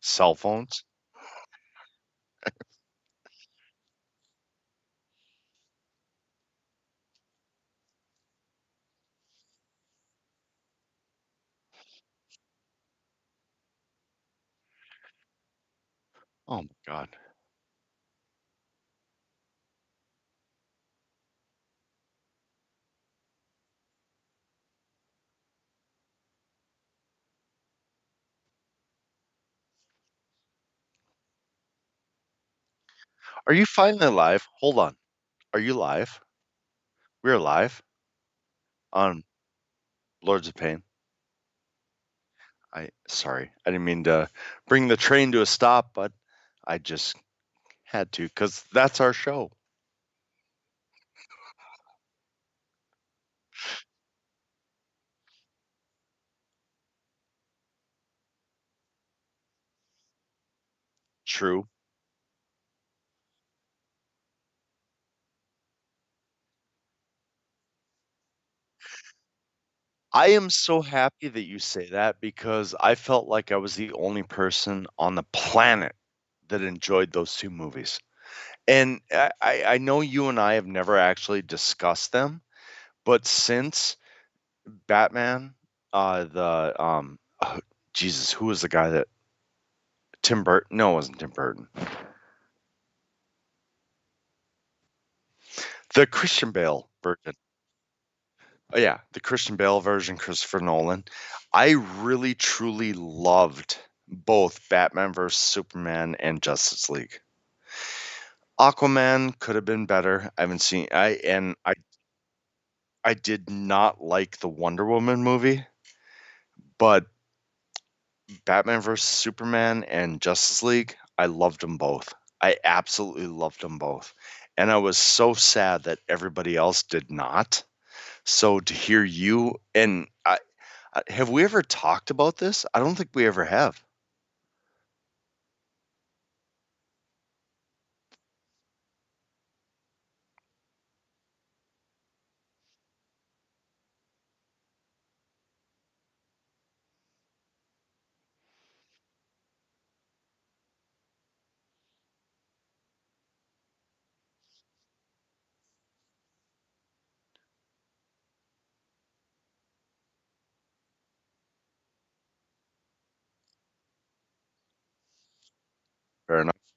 Cell phones? Oh my god. Are you finally live? Hold on. Are you live? We're live on Lords of Pain. Sorry. I didn't mean to bring the train to a stop, but I just had to cuz that's our show. True. I am so happy that you say that because I felt like I was the only person on the planet that enjoyed those 2 movies. And I know you and I have never actually discussed them, but since Batman, Jesus, who was the guy that Tim Burton? No, it wasn't Tim Burton. The Christian Bale version. Oh yeah, the Christian Bale version, Christopher Nolan. I really truly loved both Batman vs Superman and Justice League. Aquaman could have been better. I haven't seen I did not like the Wonder Woman movie, but Batman vs Superman and Justice League, I loved them both. I absolutely loved them both. And I was so sad that everybody else did not. So to hear you and have we ever talked about this? I don't think we ever have. Fair enough.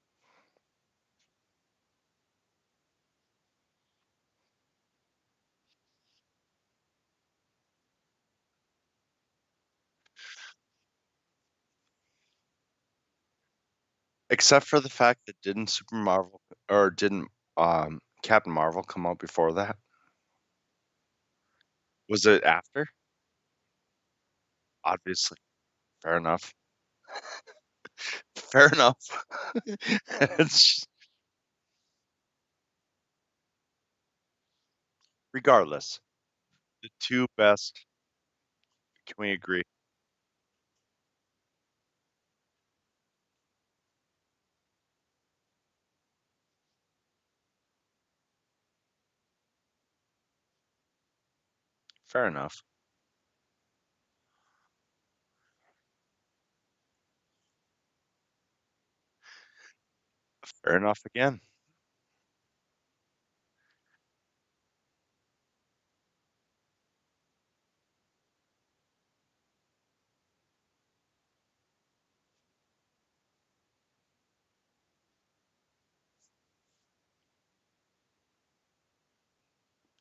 Except for the fact that didn't Super Marvel or didn't Captain Marvel come out before that? Was it after? Obviously. Fair enough. Fair enough. It's regardless, the 2 best, can we agree? Fair enough. Fair enough again.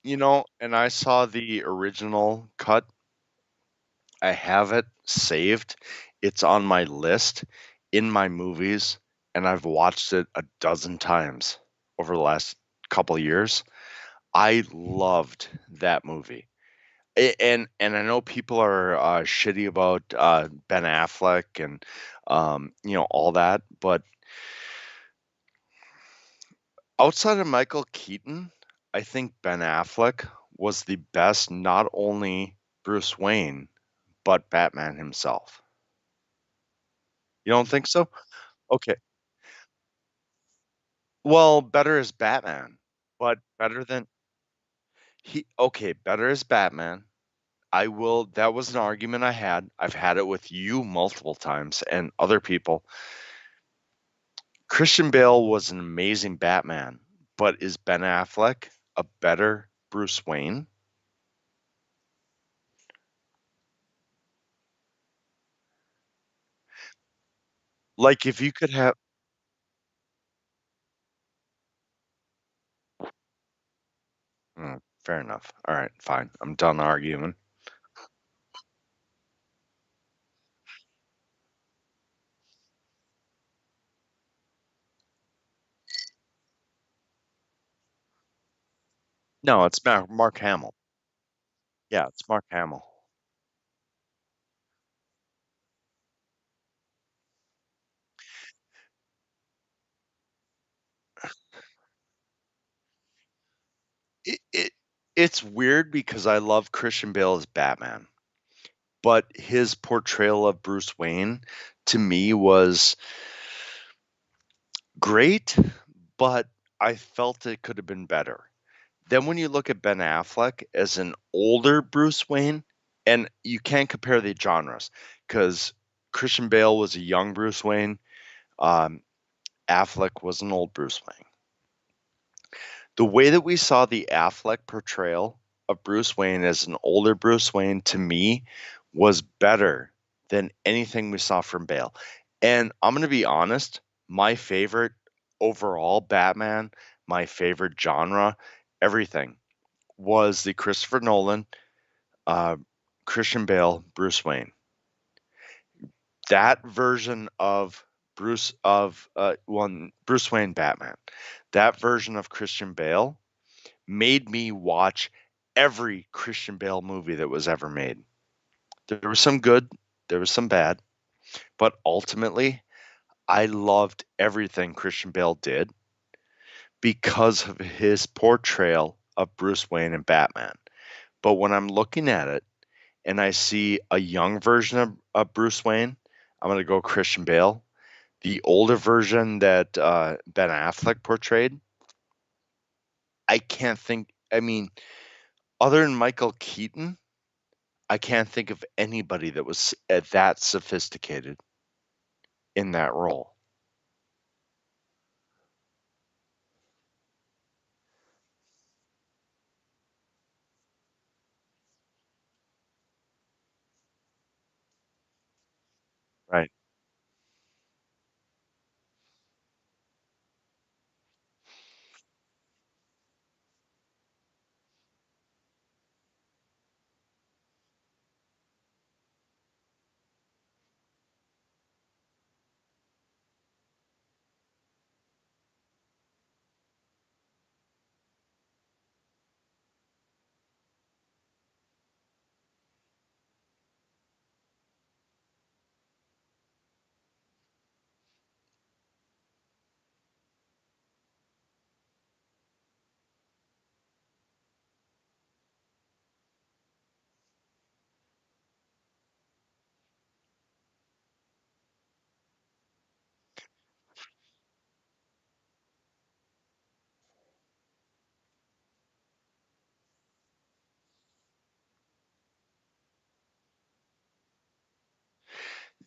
And I saw the original cut. I have it saved. It's on my list in my movies, and I've watched it a dozen times over the last couple years. I loved that movie. And I know people are shitty about Ben Affleck and all that, but outside of Michael Keaton, I think Ben Affleck was the best, not only Bruce Wayne, but Batman himself. You don't think so? Okay. Well, better as Batman, but better as Batman. I will that was an argument I had. I've had it with you multiple times and other people. Christian Bale was an amazing Batman, but is Ben Affleck a better Bruce Wayne? Like, if you could have fair enough. Alright, fine. I'm done arguing. No, it's Mark Hamill. Yeah, it's Mark Hamill. It it's weird because I love Christian Bale as Batman, but his portrayal of Bruce Wayne to me was great, but I felt it could have been better. Then when you look at Ben Affleck as an older Bruce Wayne, and you can't compare the genres because Christian Bale was a young Bruce Wayne, um, Affleck was an old Bruce Wayne. The way that we saw the Affleck portrayal of Bruce Wayne as an older Bruce Wayne to me was better than anything we saw from Bale. And I'm going to be honest, my favorite overall Batman, my favorite genre, everything was the Christopher Nolan, uh, Christian Bale, Bruce Wayne. That version of Bruce Wayne Batman, that version of Christian Bale made me watch every Christian Bale movie that was ever made. There was some good, there was some bad, but ultimately, I loved everything Christian Bale did because of his portrayal of Bruce Wayne and Batman. But when I'm looking at it and I see a young version of Bruce Wayne, I'm going to go Christian Bale. The older version that Ben Affleck portrayed, I can't think. I mean, other than Michael Keaton, I can't think of anybody that was that sophisticated in that role. Right.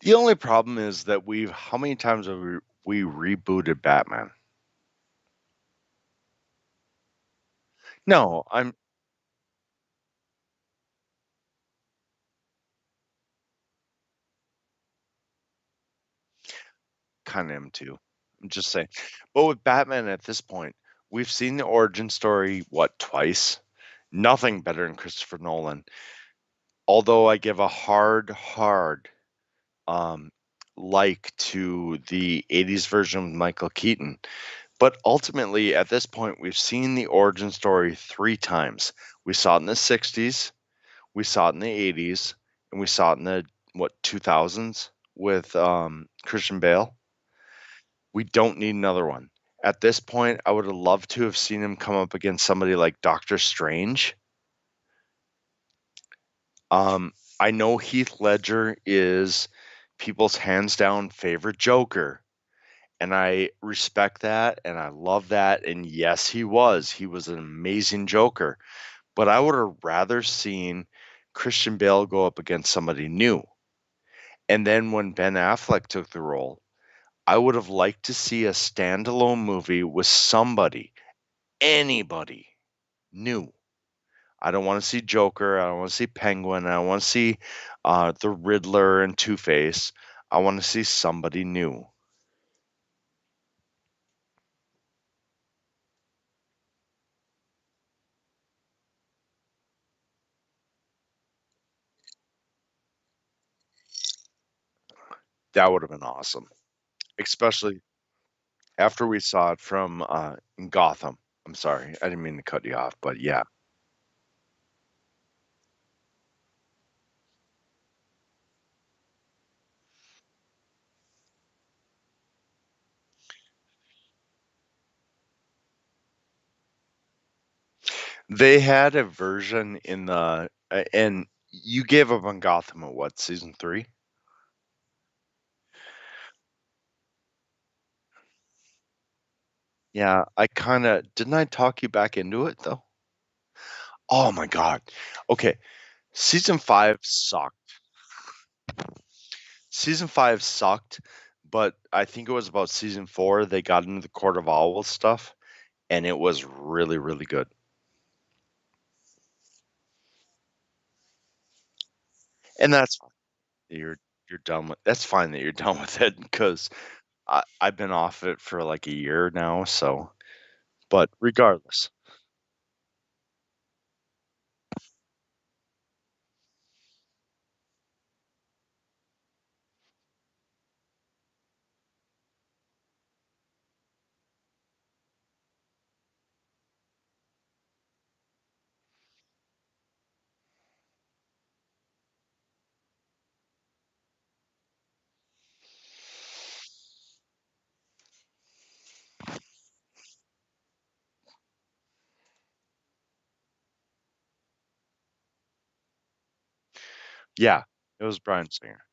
The only problem is that how many times have we rebooted Batman? No, I'm kind of am too. I'm just saying. But with Batman at this point, we've seen the origin story, what, twice? Nothing better than Christopher Nolan. Although I give a hard um, like to the 80s version of Michael Keaton. But ultimately, at this point, we've seen the origin story three times. We saw it in the 60s, we saw it in the 80s, and we saw it in the, what, 2000s with Christian Bale. We don't need another one. At this point, I would have loved to have seen him come up against somebody like Doctor Strange. I know Heath Ledger is people's hands down favorite Joker, and I respect that and I love that. And yes, he was. He was an amazing Joker. But I would have rather seen Christian Bale go up against somebody new. And then when Ben Affleck took the role, I would have liked to see a standalone movie with somebody, anybody new. I don't want to see Joker. I don't want to see Penguin. I don't want to see the Riddler and Two Face. I want to see somebody new. That would have been awesome, especially after we saw it from Gotham. I'm sorry, I didn't mean to cut you off, but yeah, they had a version in the and you gave up on Gotham at what, season 3? Yeah, I kind of didn't I talk you back into it though? Oh my god. Okay, season 5 sucked. Season 5 sucked, but I think it was about season 4 they got into the Court of Owls stuff, and it was really, really good. And that's fine that you're done with that's fine that you're done with it because I've been off it for like a year now, so but regardless. Yeah, it was Bryan Singer.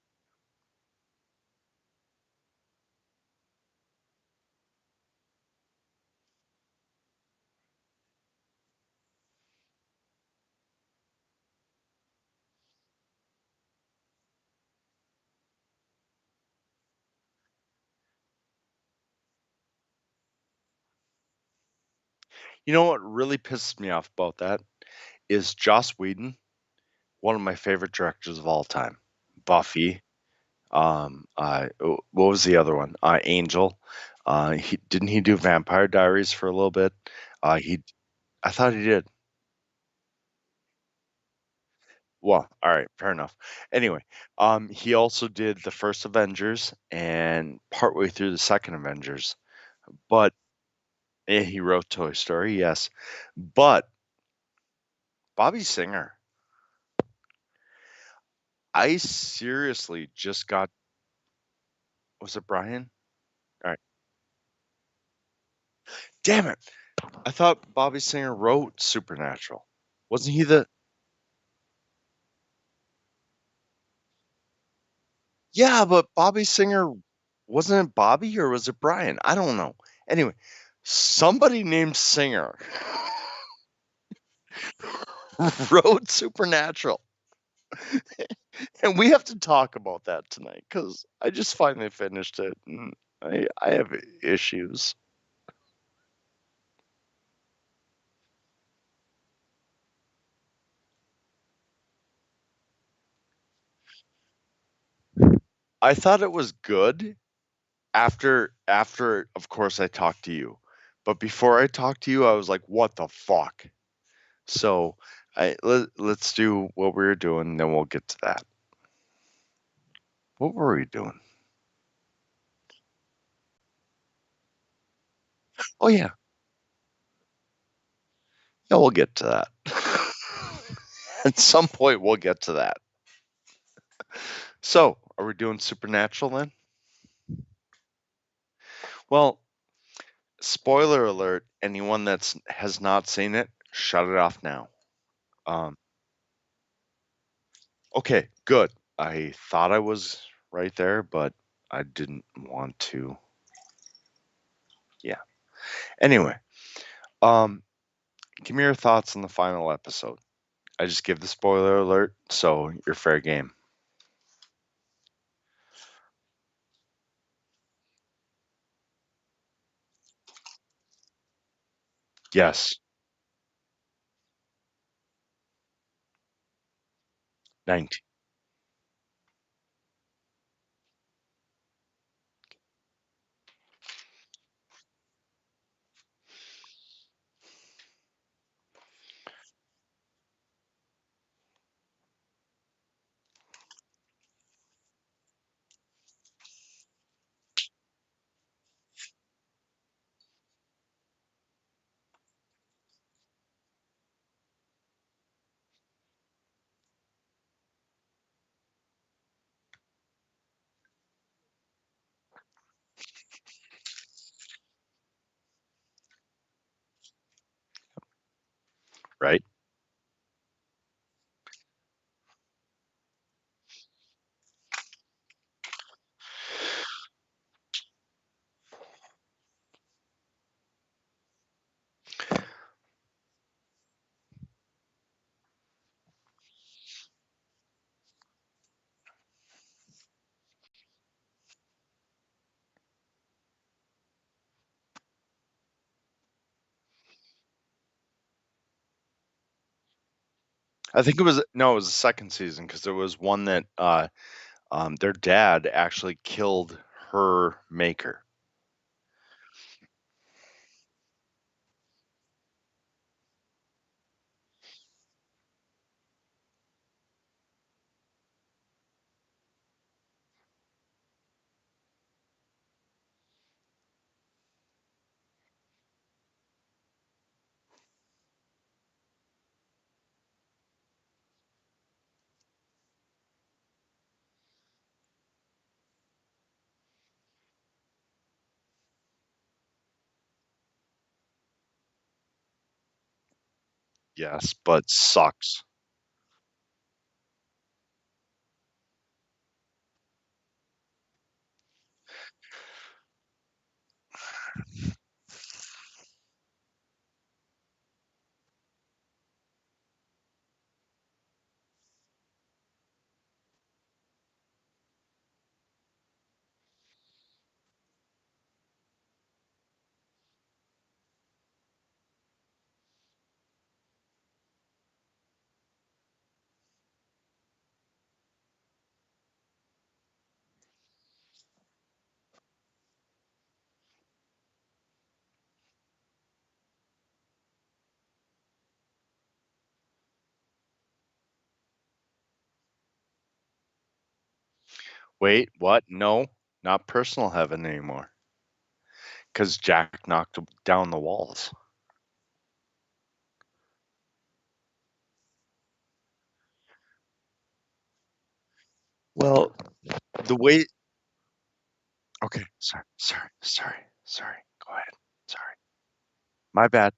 You know what really pisses me off about that is Joss Whedon, one of my favorite directors of all time. Buffy, what was the other one? Angel. He didn't he do Vampire Diaries for a little bit? He I thought he did. Well, all right, fair enough. Anyway, he also did the first Avengers and partway through the second Avengers. But he wrote Toy Story, yes. But Bobby Singer, I seriously just got was it Brian? All right. Damn it. I thought Bobby Singer wrote Supernatural. Wasn't he the Yeah, but Bobby Singer wasn't it Bobby or was it Brian? I don't know. Anyway, somebody named Singer wrote Supernatural. And we have to talk about that tonight because I just finally finished it and I have issues. I thought it was good after of course I talked to you. But before I talked to you, I was like, what the fuck? So let's do what we were doing, then we'll get to that. What were we doing? Oh yeah. Yeah, we'll get to that. At some point we'll get to that. So, are we doing Supernatural then? Well, spoiler alert, anyone that's has not seen it, shut it off now. Um, okay, good. I thought I was right there, but I didn't want to. Yeah. Anyway, um, give me your thoughts on the final episode. I just give the spoiler alert, so you're fair game. Yes, 19. Right? I think it was no, it was the second season because there was one that their dad actually killed her maker. Yes, but sucks. Wait, what? No, not personal heaven anymore. Because Jack knocked down the walls. Well, the way. Okay, sorry. Go ahead. Sorry. My bad.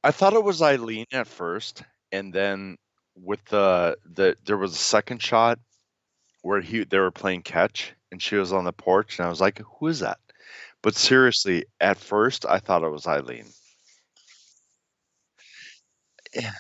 I thought it was Eileen at first, and then with there was a second shot where they were playing catch, and she was on the porch, and I was like, "Who is that?" But seriously, at first, I thought it was Eileen. Yeah.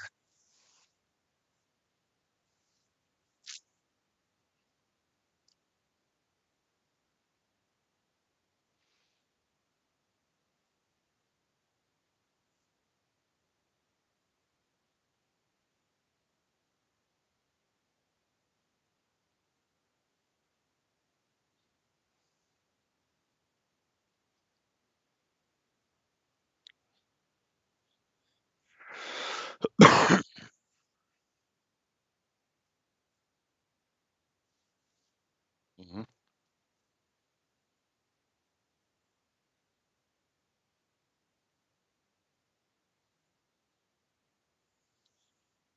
Mhm.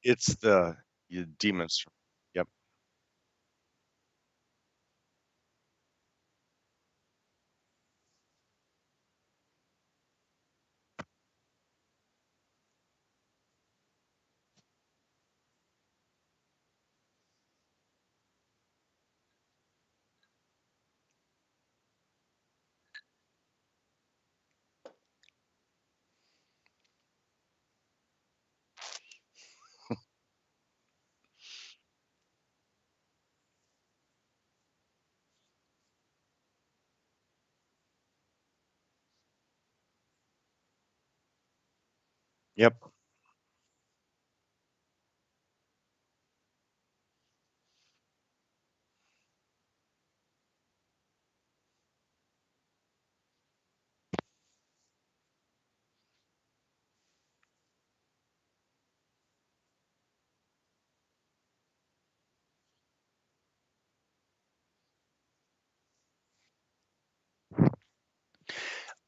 It's the demons. Yep. Yep.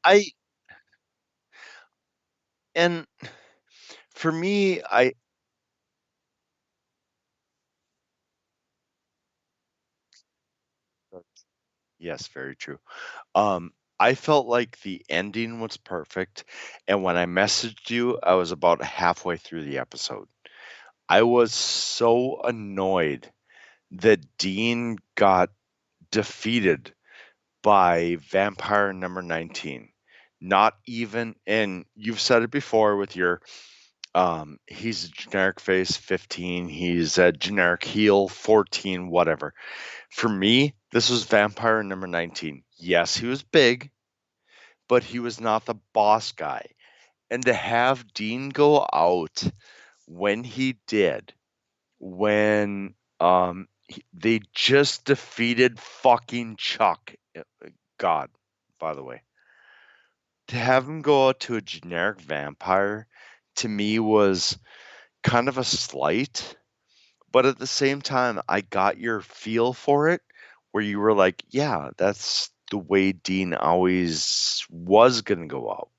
I and for me, I yes, very true. I felt like the ending was perfect, and when I messaged you, I was about halfway through the episode. I was so annoyed that Dean got defeated by vampire number 19. Not even, and you've said it before with your he's a generic face 15, he's a generic heel 14, whatever. For me, this was vampire number 19. Yes, he was big, but he was not the boss guy. And to have Dean go out when he did, when they just defeated fucking Chuck. God, by the way, to have him go out to a generic vampire to me was kind of a slight, but at the same time, I got your feel for it where you were like, yeah, that's the way Dean always was going to go out.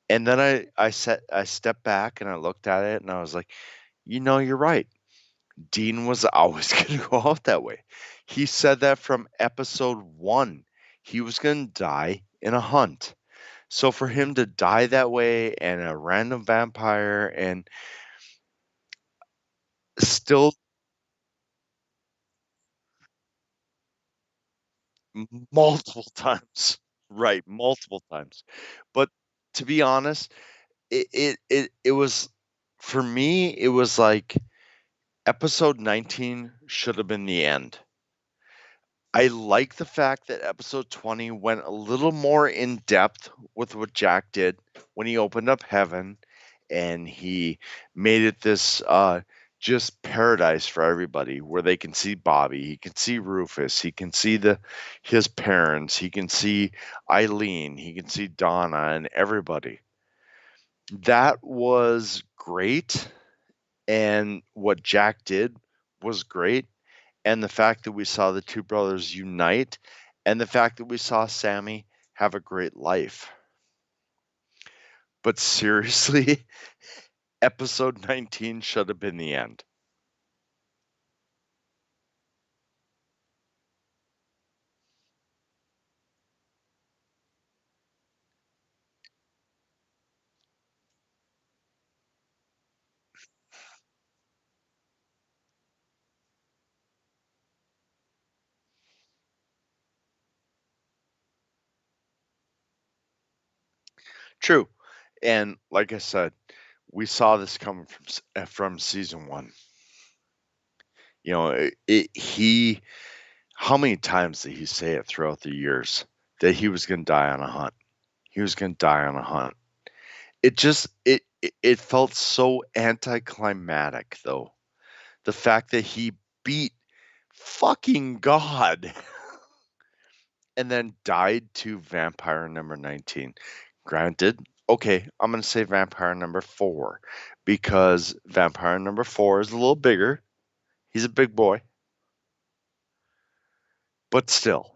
And then I stepped back and I looked at it and I was like, you're right. Dean was always going to go out that way. He said that from episode 1. He was going to die in a hunt. So for him to die that way and a random vampire and still multiple times, right, multiple times. But to be honest, it was for me it was like episode 19 should have been the end. I like the fact that episode 20 went a little more in depth with what Jack did when he opened up heaven and he made it this just paradise for everybody where they can see Bobby, he can see Rufus, he can see the his parents, he can see Eileen, he can see Donna and everybody. That was great, and what Jack did was great, and the fact that we saw the two brothers unite, and the fact that we saw Sammy have a great life. But seriously, episode 19 should have been the end. True. And like I said, we saw this coming from season 1. He how many times did he say it throughout the years that he was going to die on a hunt? He was going to die on a hunt. It felt so anticlimactic though. The fact that he beat fucking God and then died to vampire number 19. Granted, okay, I'm going to say vampire number 4 because vampire number 4 is a little bigger. He's a big boy, but still,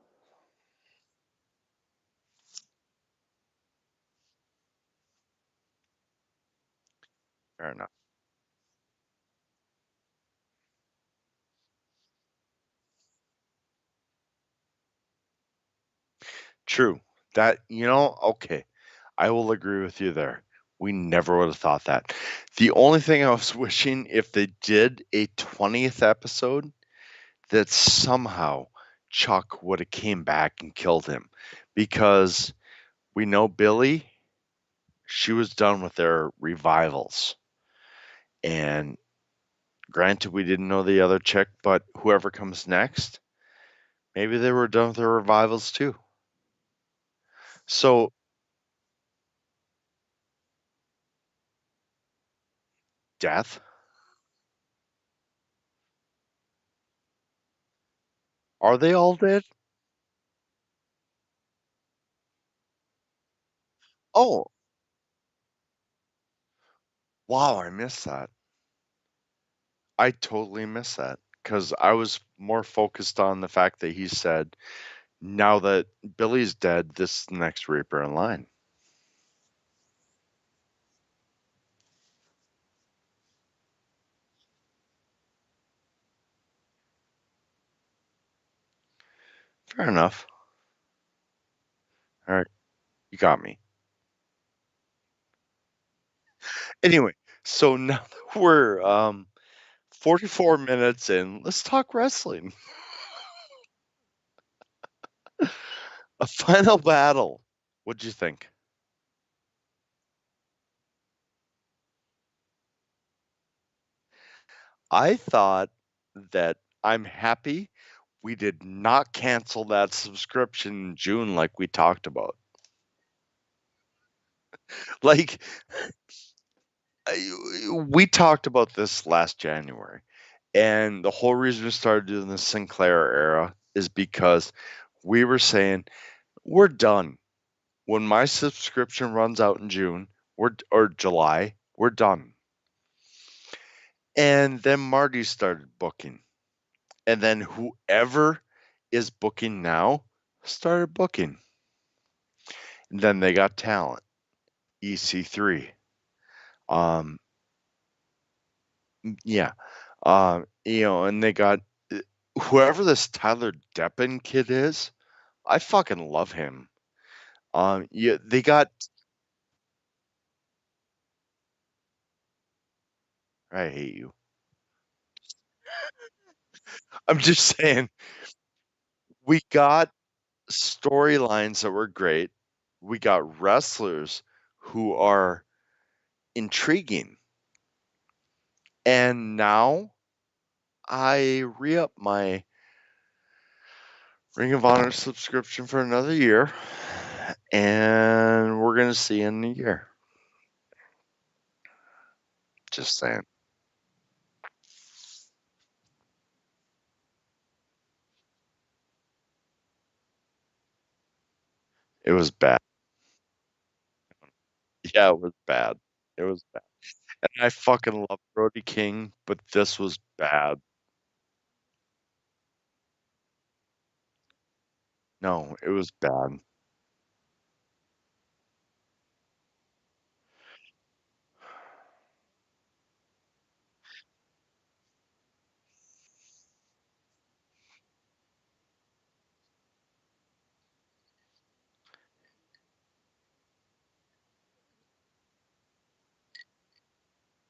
fair enough. True. Okay, I will agree with you there. We never would have thought that. The only thing I was wishing if they did a 20th episode that somehow Chuck would have came back and killed him because we know Billy, she was done with their revivals. And granted, we didn't know the other chick, but whoever comes next, maybe they were done with their revivals too. So death? Are they all dead? Oh, wow, I missed that. I totally missed that because I was more focused on the fact that he said, now that Billy's dead, this is the next Reaper in line. Fair enough. All right, you got me. Anyway, so now that we're 44 minutes in, let's talk wrestling. A final battle. What'd you think? I thought that I'm happy we did not cancel that subscription in June like we talked about. Like we talked about this last January, and the whole reason we started doing the Sinclair era is because we were saying we're done. When my subscription runs out in June or July, we're done. And then Marty started booking. And then whoever is booking now started booking. And then they got talent, EC3. Um, yeah. And they got whoever this Tyler Deppen kid is. I fucking love him. Yeah, they got. I hate you. I'm just saying, we got storylines that were great. We got wrestlers who are intriguing. And now I re up my Ring of Honor subscription for another year. And we're going to see in a year. Just saying. It was bad. Yeah, it was bad. It was bad. And I fucking love Brody King, but this was bad. No, it was bad.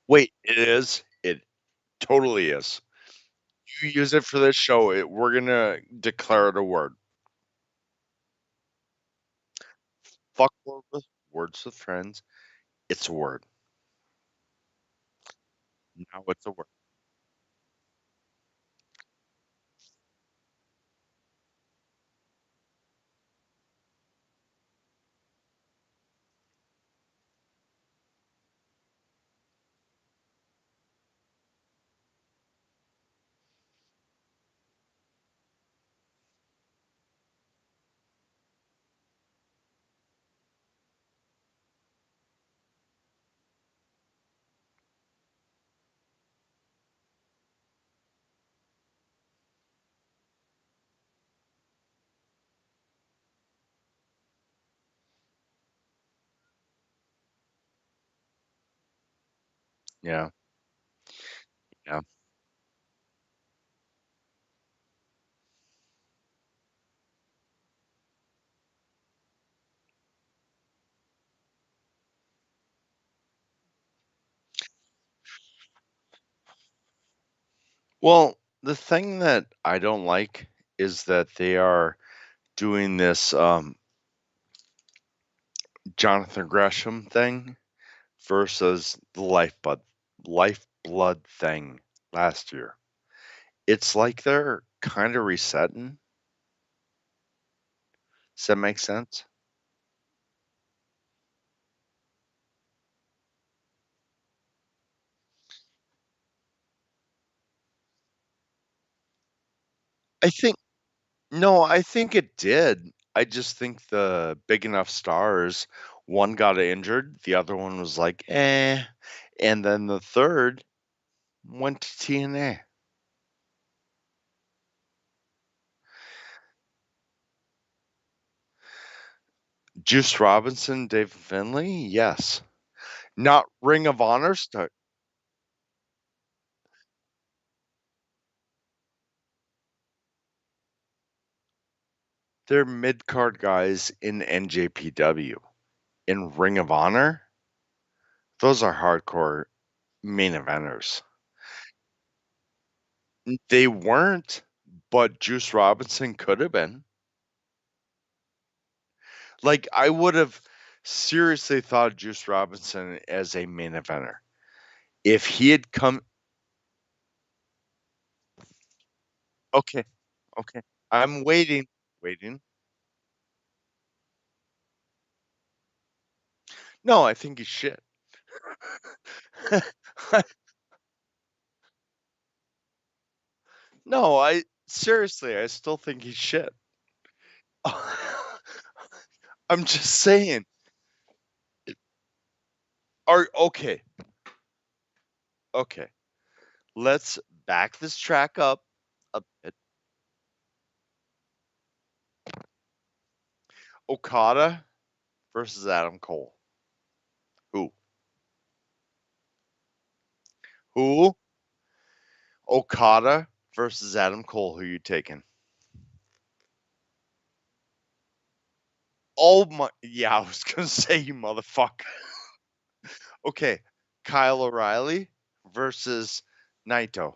Wait, it is? It totally is. You use it for this show, we're going to declare it a word. Fuck words with friends. It's a word. Now it's a word. Yeah. Yeah. Well, the thing that I don't like is that they are doing this Jonathan Gresham thing versus the lifeblood thing last year. It's like they're kind of resetting. Does that make sense? I think no, I think it did. I just think the big enough stars, one got injured, the other one was like, "Eh," and then the third went to TNA. Juice Robinson, David Finlay? Yes. Not Ring of Honor star. They're mid-card guys in NJPW. In Ring of Honor, those are hardcore main eventers. They weren't, but Juice Robinson could have been. Like, I would have seriously thought Juice Robinson as a main eventer. If he had come okay, okay. I'm waiting, waiting. No, I think he's shit. No, I seriously, I still think he's shit. I'm just saying. Are okay, okay. Let's back this track up a bit. Okada versus Adam Cole. Who? Who? Okada versus Adam Cole. Who you taking? Oh my! Yeah, I was gonna say you motherfucker. Okay, Kyle O'Reilly versus Naito.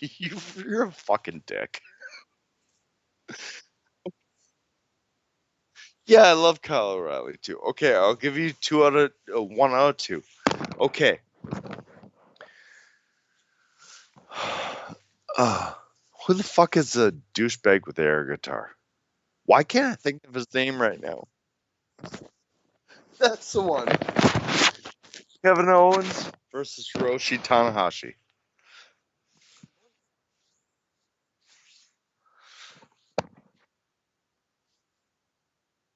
You're a fucking dick. Yeah, I love Kyle O'Reilly too. Okay, I'll give you 1 out of 2. Okay. Uh, who the fuck is the douchebag with the air guitar? Why can't I think of his name right now? That's the one. Kevin Owens versus Hiroshi Tanahashi.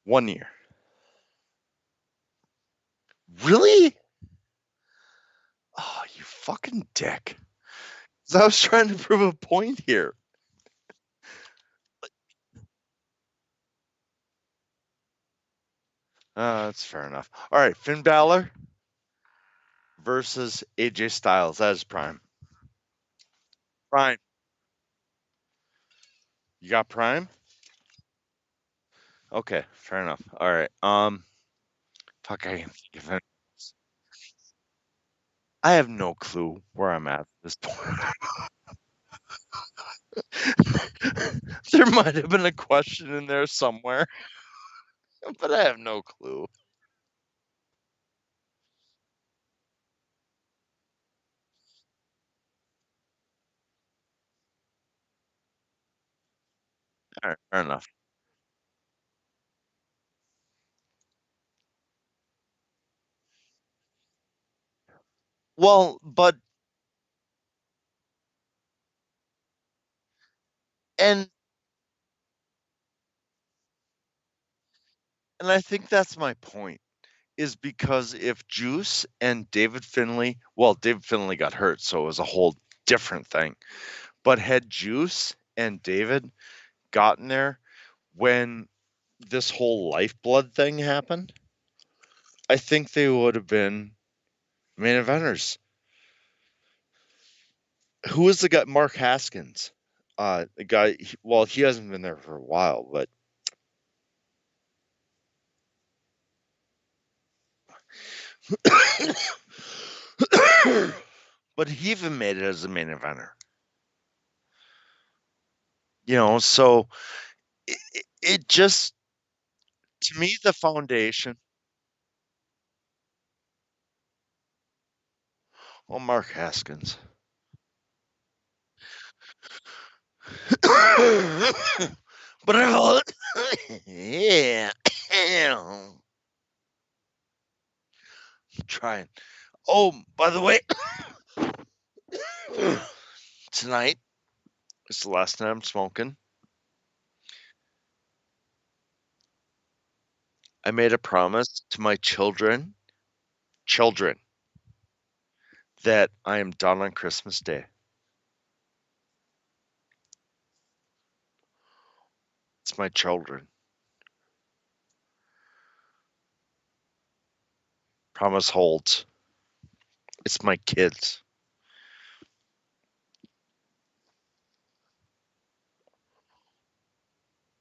1 year. Really? Oh, you fucking dick. 'Cause I was trying to prove a point here. That's fair enough. All right, Finn Balor versus AJ Styles. That is Prime. Prime. You got Prime? Okay, fair enough. All right. Fuck, I can't think of it. I have no clue where I'm at this point. There might have been a question in there somewhere, but I have no clue. All right, fair enough. Well, but and and I think that's my point. Is because if Juice and David Finlay, well, David Finlay got hurt, so it was a whole different thing. But had Juice and David gotten there when this whole lifeblood thing happened, I think they would have been main eventers. Who was the guy? Mark Haskins. The guy. Well, he hasn't been there for a while, but but he even made it as a main eventer. So it just to me the foundation. Well, Mark Haskins. But I yeah, I'm trying. Oh, by the way, Tonight is the last night I'm smoking. I made a promise to my children, that I am done on Christmas Day. It's my children. Promise holds. It's my kids.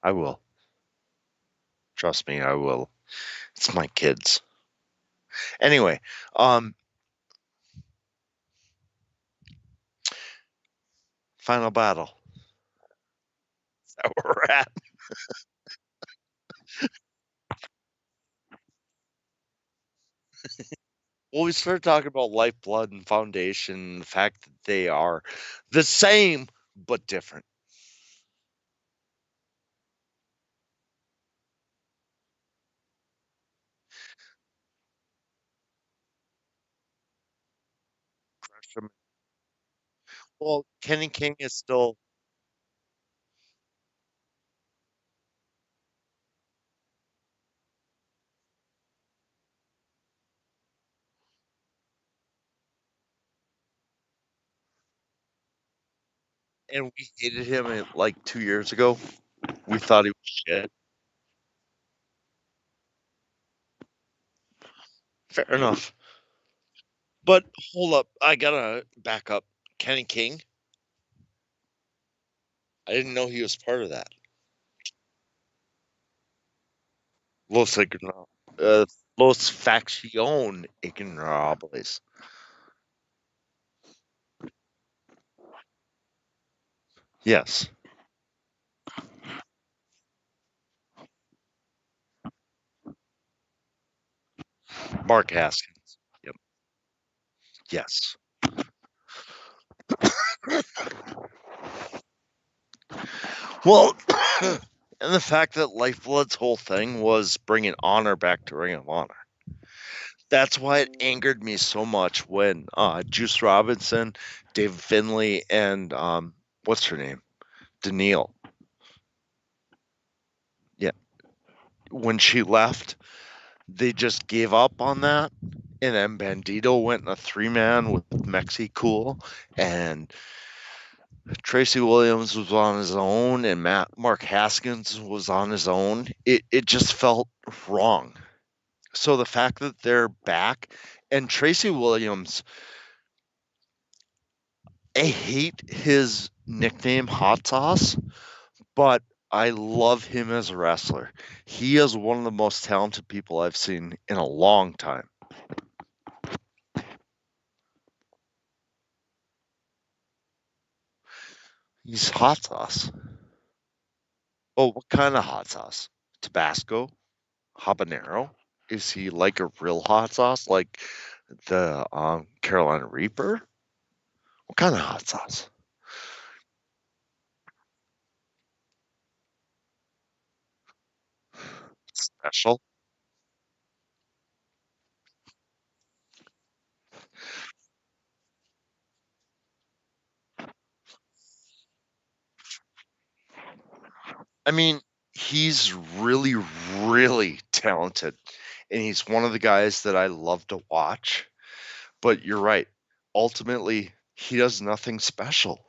I will. Trust me, I will. It's my kids. Anyway, um, final battle. Is that where we're at? Well, we started talking about lifeblood and foundation, the fact that they are the same but different. Well, Kenny King is still, and we hated him like 2 years ago. We thought he was shit. Fair enough. But hold up, I gotta back up. Kenny King, I didn't know he was part of that. Los Ignorables. Los Facción Ignorables. Yes, Mark Haskins. Yep. Yes. Well, and the fact that Lifeblood's whole thing was bringing honor back to Ring of Honor. That's why it angered me so much when Juice Robinson, Dave Finley, and what's her name, Danielle. Yeah, when she left, they just gave up on that, and then Bandito went in a 3-man with Mexi Cool, and Tracy Williams was on his own, and Mark Haskins was on his own. It just felt wrong. So the fact that they're back, and Tracy Williams, I hate his nickname Hot Sauce, but I love him as a wrestler. He is one of the most talented people I've seen in a long time. He's hot sauce. Oh, what kind of hot sauce? Tabasco? Habanero? Is he like a real hot sauce, like the Carolina Reaper? What kind of hot sauce? Special? I mean, he's really, really talented, and he's one of the guys that I love to watch. But you're right. Ultimately, he does nothing special.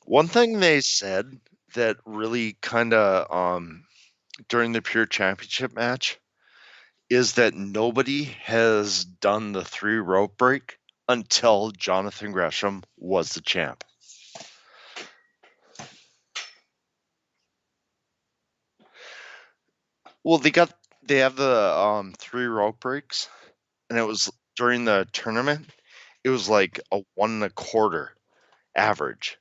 One thing they said that really kind of during the Pure Championship match is that nobody has done the 3 rope break until Jonathan Gresham was the champ. Well, they have the 3 rope breaks, and it was during the tournament. It was like a 1 1/4 average.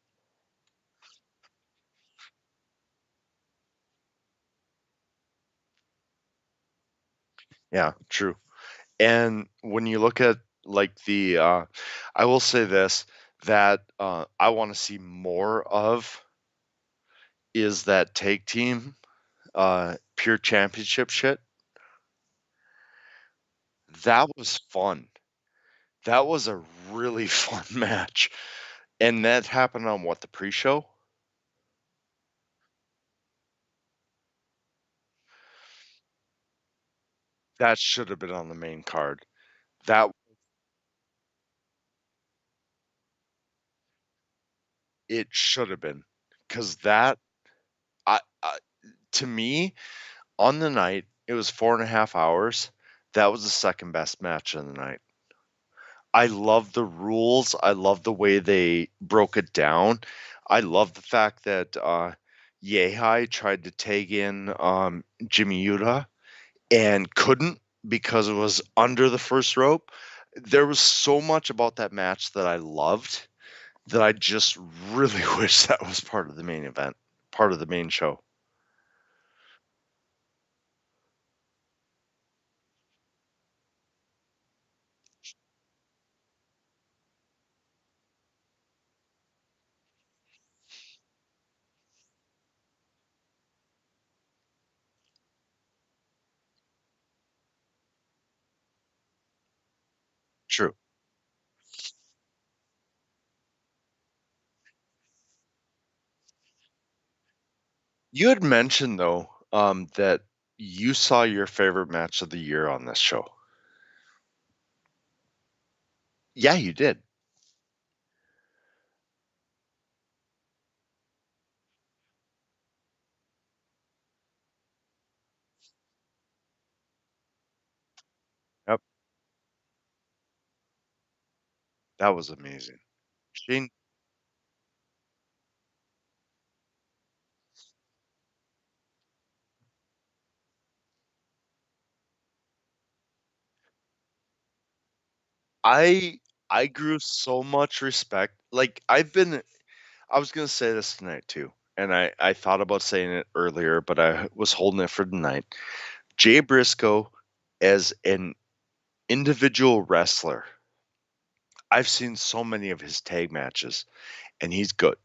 Yeah, true. And when you look at like I will say this, that I want to see more of is that tag team, pure championship shit, that was fun. That was a really fun match. And that happened on what, the pre-show? That should have been on the main card. That It should have been, because that I to me, on the night, it was 4.5 hours. That was the second best match of the night. I love the rules. I love the way they broke it down. I love the fact that Yehai tried to tag in Jimmy Yuta and couldn't because it was under the first rope. There was so much about that match that I loved that I just really wish that was part of the main event, part of the main show. True. You had mentioned though that you saw your favorite match of the year on this show. Yeah, you did. Yep, that was amazing. Shane, I I grew so much respect. Like I was gonna say this tonight too, and I thought about saying it earlier, but I was holding it for tonight. Jay Briscoe as an individual wrestler, I've seen so many of his tag matches, and he's good.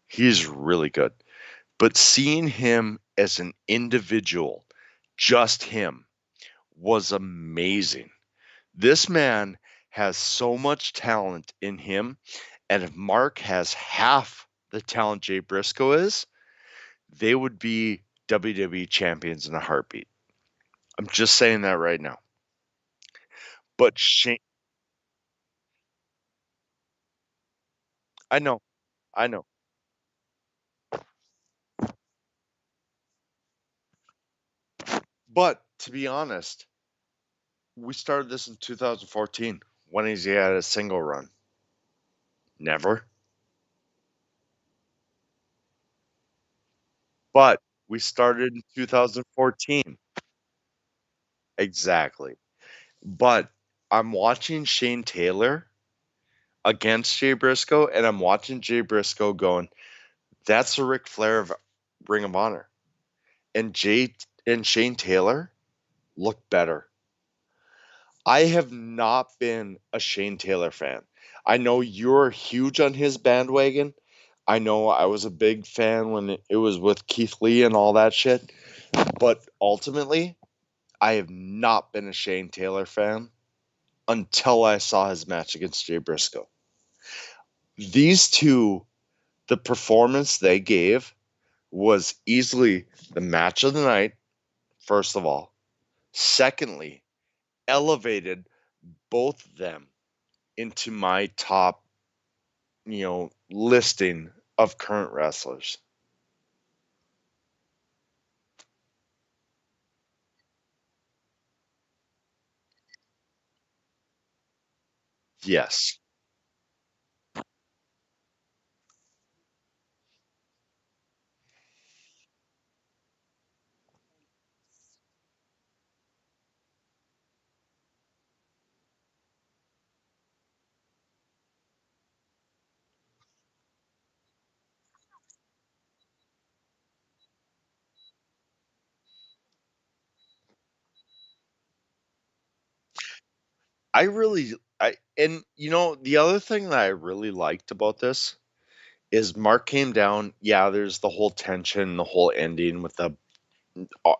He's really good. But seeing him as an individual, just him, was amazing. This man has so much talent in him, and if Mark has half the talent Jay Briscoe is, they would be WWE champions in a heartbeat. I'm just saying that right now. But Shane, I know, I know. But to be honest, we started this in 2014. When has he had a single run? Never. But we started in 2014. Exactly. But I'm watching Shane Taylor against Jay Briscoe, and I'm watching Jay Briscoe going, that's the Ric Flair of Ring of Honor. And Shane Taylor look better. I have not been a Shane Taylor fan. I know you're huge on his bandwagon. I know I was a big fan when it was with Keith Lee and all that shit. But ultimately, I have not been a Shane Taylor fan until I saw his match against Jay Briscoe. These two, the performance they gave was easily the match of the night, first of all. Secondly, elevated both of them into my top, listing of current wrestlers. Yes. I really I and the other thing that I really liked about this is Mark came down, yeah, there's the whole tension, the whole ending with the uh,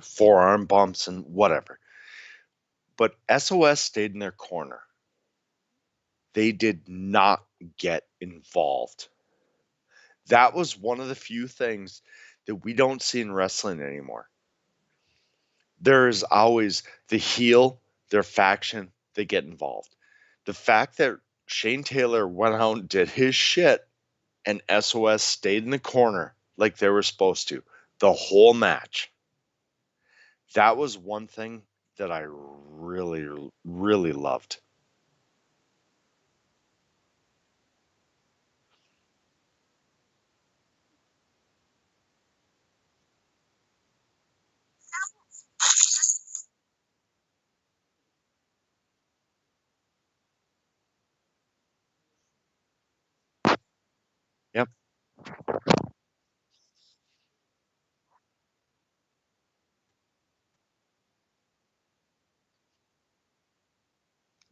forearm bumps and whatever. But SOS stayed in their corner. They did not get involved. That was one of the few things that we don't see in wrestling anymore. There is always the heel, their faction, they get involved. The fact that Shane Taylor went out and did his shit and SOS stayed in the corner like they were supposed to the whole match. That was one thing that I really, really loved. Yep.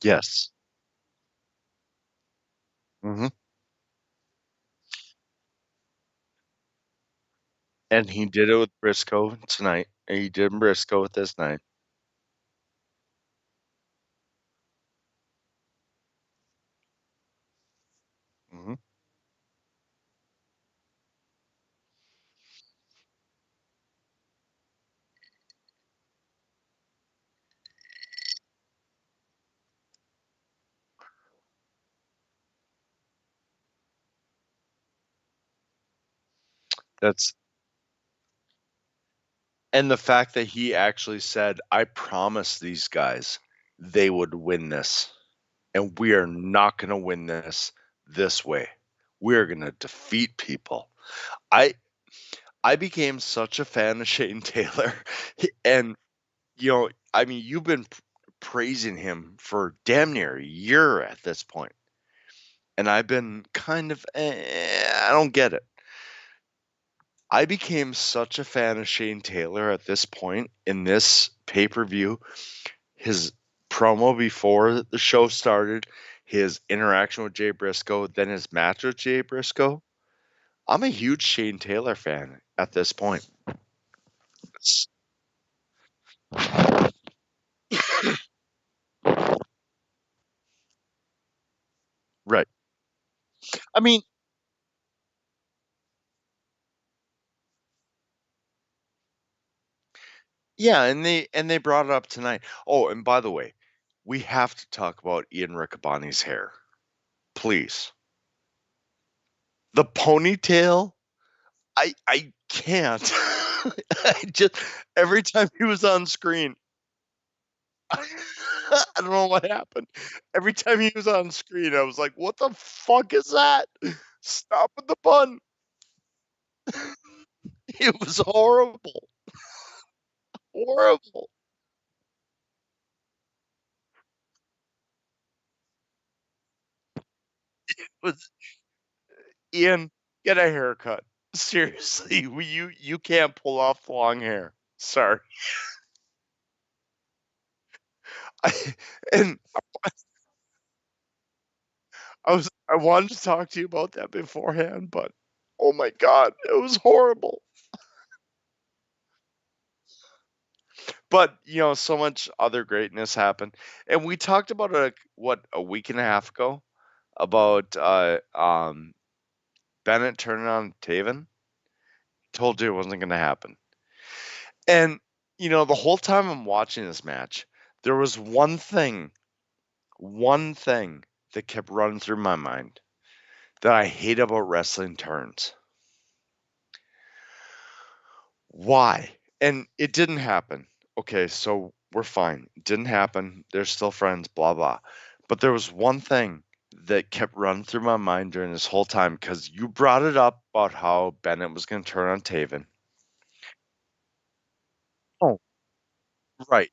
Yes. Hmm. And he did it with Briscoe tonight. And he did Briscoe with this night. Hmm. That's And the fact that he actually said, I promised these guys they would win this. And we are not going to win this way. We're going to defeat people. I I became such a fan of Shane Taylor. And, I mean, you've been praising him for damn near a year at this point. And I've been kind of, I don't get it. I became such a fan of Shane Taylor at this point in this pay per view. His promo before the show started, his interaction with Jay Briscoe, then his match with Jay Briscoe. I'm a huge Shane Taylor fan at this point. It's- Right. I mean, yeah, and they brought it up tonight. Oh, and by the way, we have to talk about Ian Riccaboni's hair. Please. The ponytail, I can't. I just every time he was on screen, I don't know what happened. Every time he was on screen, I was like, "What the fuck is that? Stop with the bun." It was horrible, horrible. It was Ian, get a haircut. Seriously, you can't pull off long hair. Sorry. I, and I wanted to talk to you about that beforehand, but oh my god, it was horrible. But, so much other greatness happened. And we talked about it, what, a week and a half ago about Bennett turning on Taven. Told you it wasn't going to happen. And, the whole time I'm watching this match, there was one thing that kept running through my mind that I hate about wrestling turns. Why? And it didn't happen. Okay, so we're fine. It didn't happen. They're still friends, blah, blah. But there was one thing that kept running through my mind during this whole time because you brought it up about how Bennett was going to turn on Taven. Oh, right.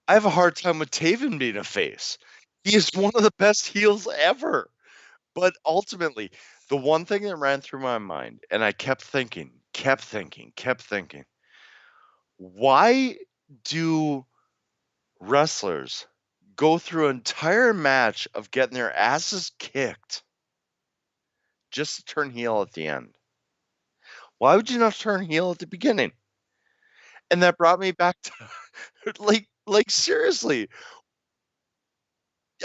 I have a hard time with Taven being a face. He is one of the best heels ever. But ultimately, the one thing that ran through my mind, and I kept thinking, why do wrestlers go through an entire match of getting their asses kicked just to turn heel at the end. Why would you not turn heel at the beginning? And that brought me back to like seriously,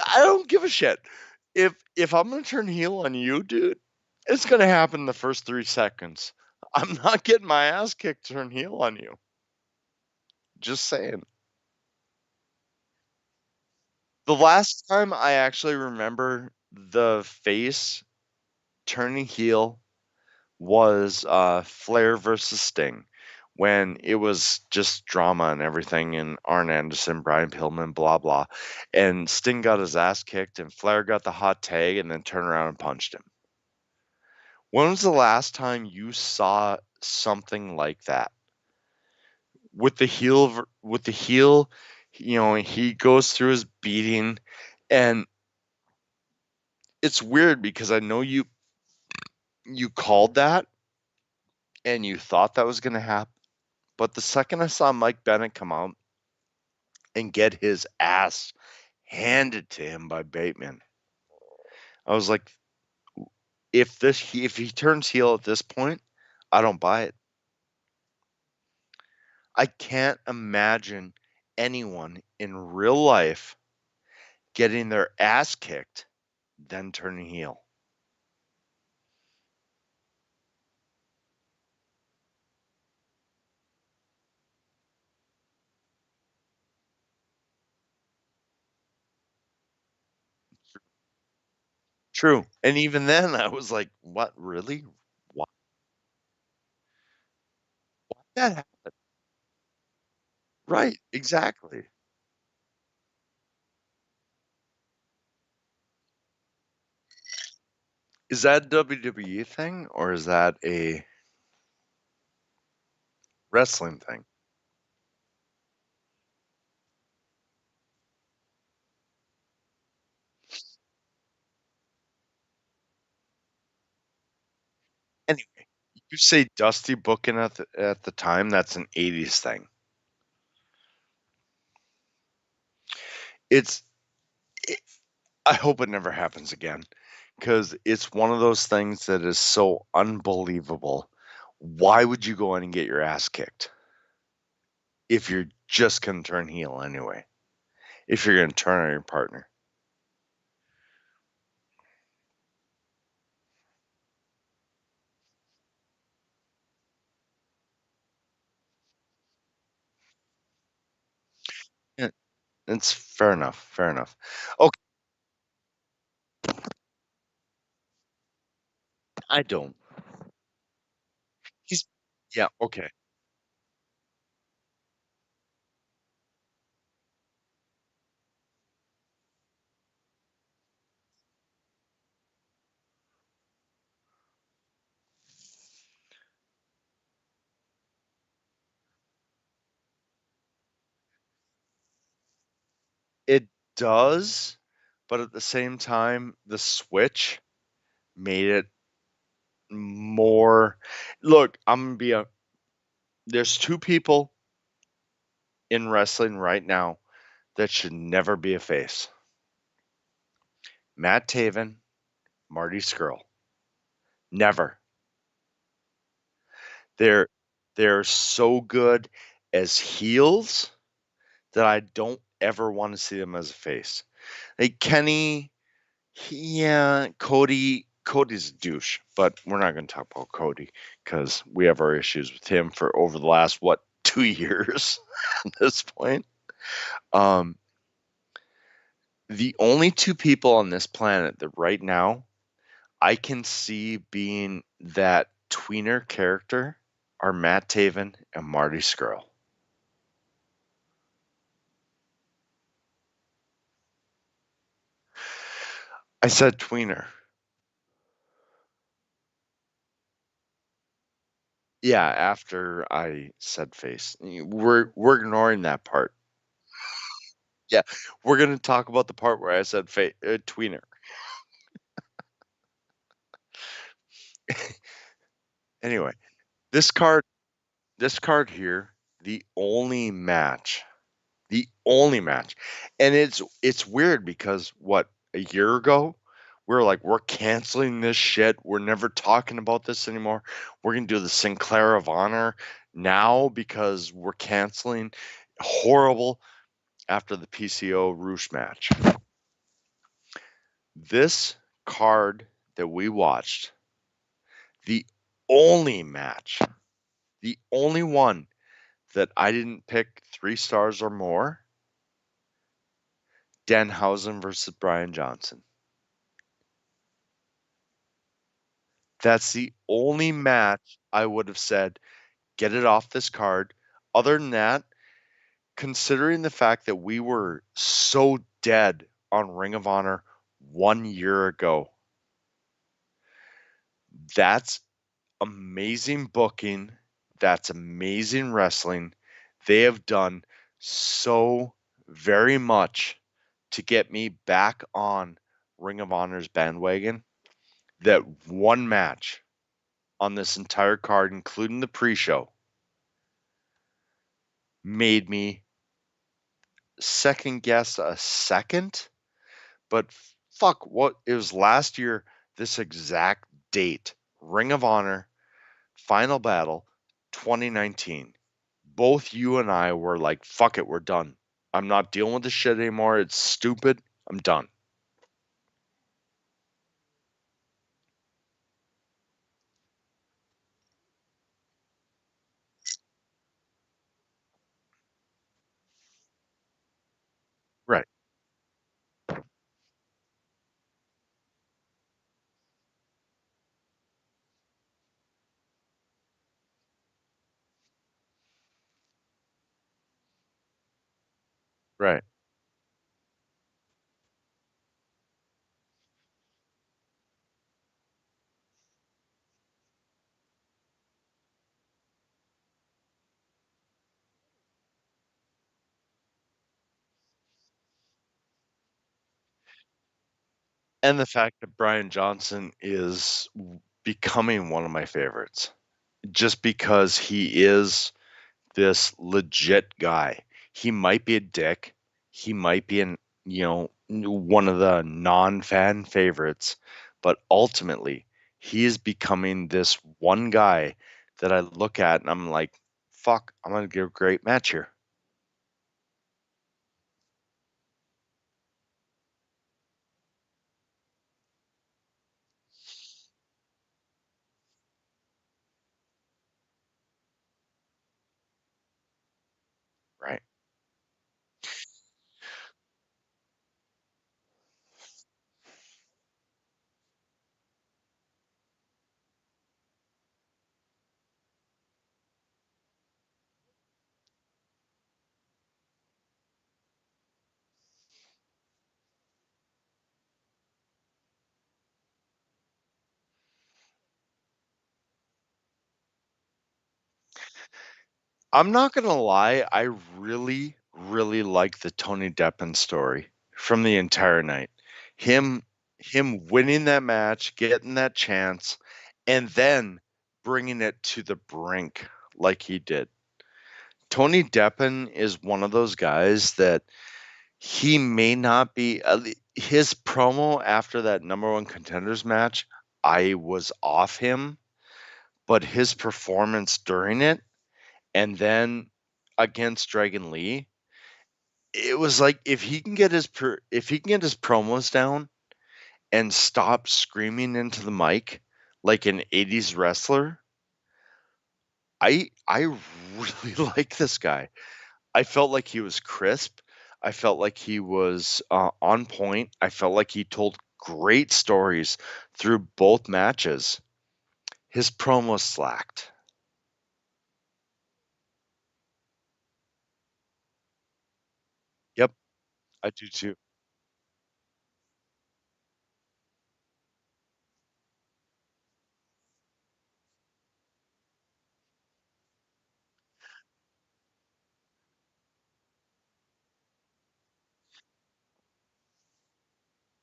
I don't give a shit. If I'm gonna turn heel on you, dude, it's gonna happen the first 3 seconds. I'm not getting my ass kicked to turn heel on you. Just saying. The last time I actually remember the face turning heel was Flair versus Sting, when it was just drama and everything, and Arn Anderson, Brian Pillman, blah blah, and Sting got his ass kicked, and Flair got the hot tag, and then turned around and punched him. When was the last time you saw something like that? With the heel, he goes through his beating, and it's weird because I know you called that and you thought that was going to happen, but the second I saw Mike Bennett come out and get his ass handed to him by Bateman, I was like, if he turns heel at this point, I don't buy it. I can't imagine anyone in real life getting their ass kicked, then turning heel. True. And even then, I was like, what, really? Why that happen? Right, exactly. Is that a WWE thing or is that a wrestling thing? Anyway, you say Dusty booking at the time, that's an 80s thing. It's it, I hope it never happens again because it's one of those things that is so unbelievable. Why would you go in and get your ass kicked if you're just going to turn heel anyway? If you're going to turn on your partner? Yeah, it's fair enough. Fair enough. Okay, I don't. He's Yeah, okay. It does, but at the same time, the switch made it more. Look, I'm gonna be a. There's two people in wrestling right now that should never be a face. Matt Taven, Marty Skrull. Never. They're they're so good as heels that I don't ever want to see them as a face. Like Kenny, yeah, Cody's a douche, but we're not going to talk about Cody because we have our issues with him for over the last 2 years at this point. Um, the only two people on this planet that right now I can see being that tweener character are Matt Taven and Marty Skrull. I said tweener. Yeah, after I said face. We're ignoring that part. Yeah, we're gonna talk about the part where I said tweener. Anyway, this card, this card here, the only match, and it's weird because what, a year ago We were like, we're canceling this shit. We're never talking about this anymore. We're going to do the Sinclair of Honor now because we're canceling. Horrible after the PCO Roosh match. This card that we watched, the only match, the only one that I didn't pick 3 stars or more, Danhausen versus Brian Johnson. That's the only match I would have said, get it off this card. Other than that, considering the fact that we were so dead on Ring of Honor 1 year ago, that's amazing booking. That's amazing wrestling. They have done so very much to get me back on Ring of Honor's bandwagon that one match on this entire card, including the pre-show, made me second guess a second. But fuck, what it was last year, this exact date, Ring of Honor, Final Battle, 2019. Both you and I were like, fuck it, we're done. I'm not dealing with this shit anymore. It's stupid. I'm done. Right, right. And the fact that Brian Johnson is becoming one of my favorites just because he is this legit guy. He might be a dick. He might be one of the non-fan favorites, but ultimately he is becoming this one guy that I look at and I'm like, fuck, I'm going to get a great match here. Right. I'm not going to lie, I really really like the Tony Deppen story from the entire night. Him him winning that match, getting that chance, and then bringing it to the brink like he did. Tony Deppen is one of those guys that he may not be his promo after that number one contenders match, I was off him, but his performance during it and then against Dragon Lee, it was like if he can get his promos down and stop screaming into the mic like an 80s wrestler, I really like this guy. I felt like he was crisp. I felt like he was on point. I felt like he told great stories through both matches. His promo slacked. Yep, I do too.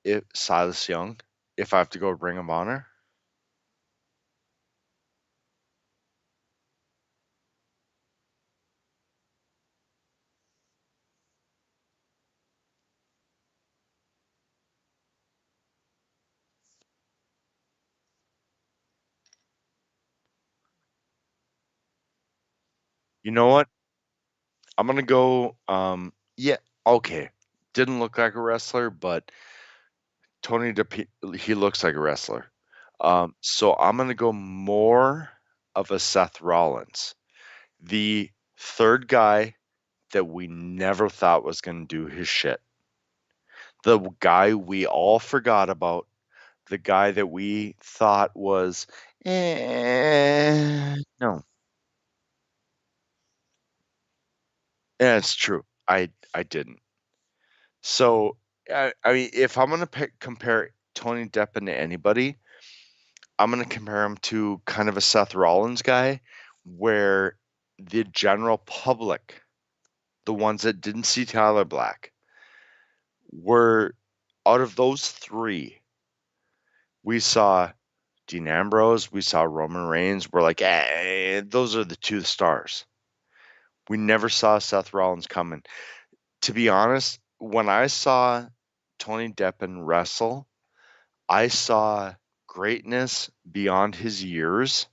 If Silas Young, if I have to go Ring of Honor, You know what? I'm gonna go. Yeah, okay. Didn't look like a wrestler, but Tony DeP he looks like a wrestler. So I'm gonna go more of a Seth Rollins, the third guy that we never thought was gonna do his shit, the guy we all forgot about, the guy that we thought was, no, yeah, it's true. I didn't. So, I mean, if I'm gonna compare Tony Deppen to anybody, I'm gonna compare him to kind of a Seth Rollins guy, where the general public, the ones that didn't see Tyler Black, were out of those three, we saw Dean Ambrose, we saw Roman Reigns. We're like, those are the two stars. We never saw Seth Rollins coming. To be honest, when I saw Tony Deppen wrestle, I saw greatness beyond his years,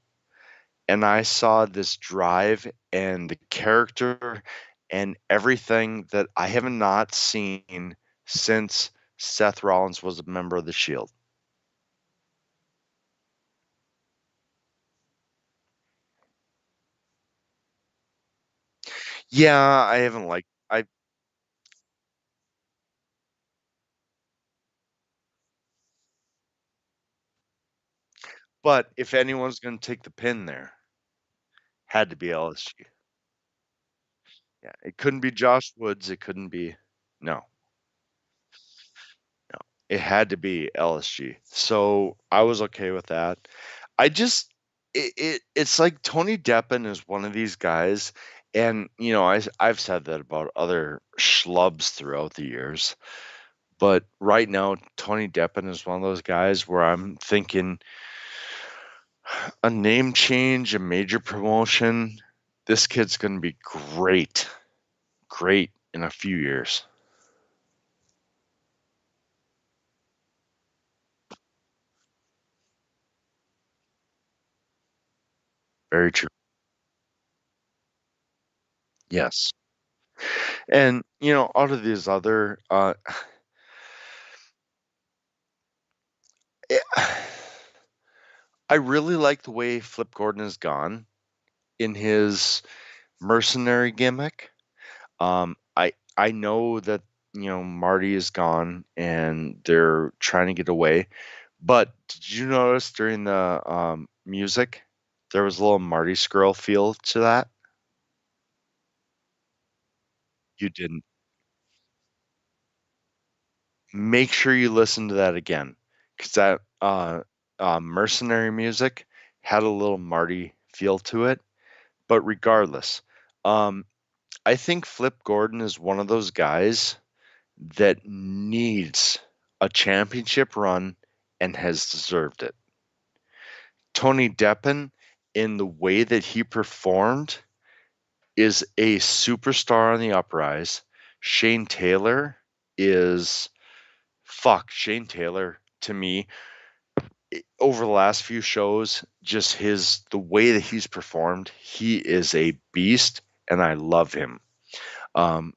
and I saw this drive and the character and everything that I have not seen since Seth Rollins was a member of the Shield. Yeah, I haven't liked I but if anyone's gonna take the pin there, had to be LSG. Yeah, it couldn't be Josh Woods, it couldn't be no, no. It had to be LSG. So, I was okay with that. I just it's like Tony Deppen is one of these guys, and, I've said that about other schlubs throughout the years, but right now, Tony Deppen is one of those guys where I'm thinking a name change, a major promotion, this kid's gonna be great, great in a few years. Very true. Yes. And, out of these other, eh, I really like the way Flip Gordon has gone in his mercenary gimmick. I know that, Marty is gone and they're trying to get away, but did you notice during the, music, there was a little Marty Skrull feel to that? You didn't. Make sure you listen to that again, because that, mercenary music had a little Marty feel to it, but regardless, um, I think Flip Gordon is one of those guys that needs a championship run and has deserved it. Tony Deppen, in the way that he performed, is a superstar on the uprise. Shane Taylor is Shane Taylor to me over the last few shows, just the way that he's performed, he is a beast and I love him. Um,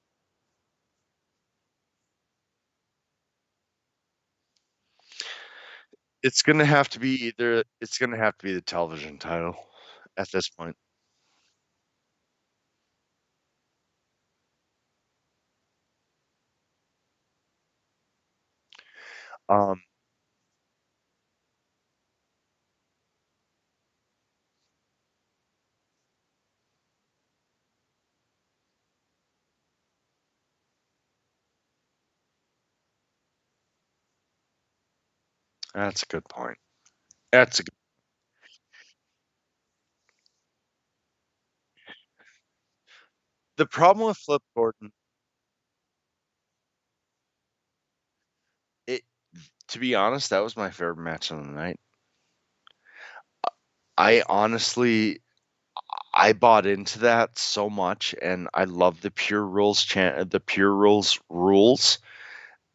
it's gonna have to be the television title at this point. Um, that's a good point. That's a good, the problem with Flip Gordon, it to be honest, that was my favorite match of the night. I honestly I bought into that so much and I love the Pure Rules the Pure Rules,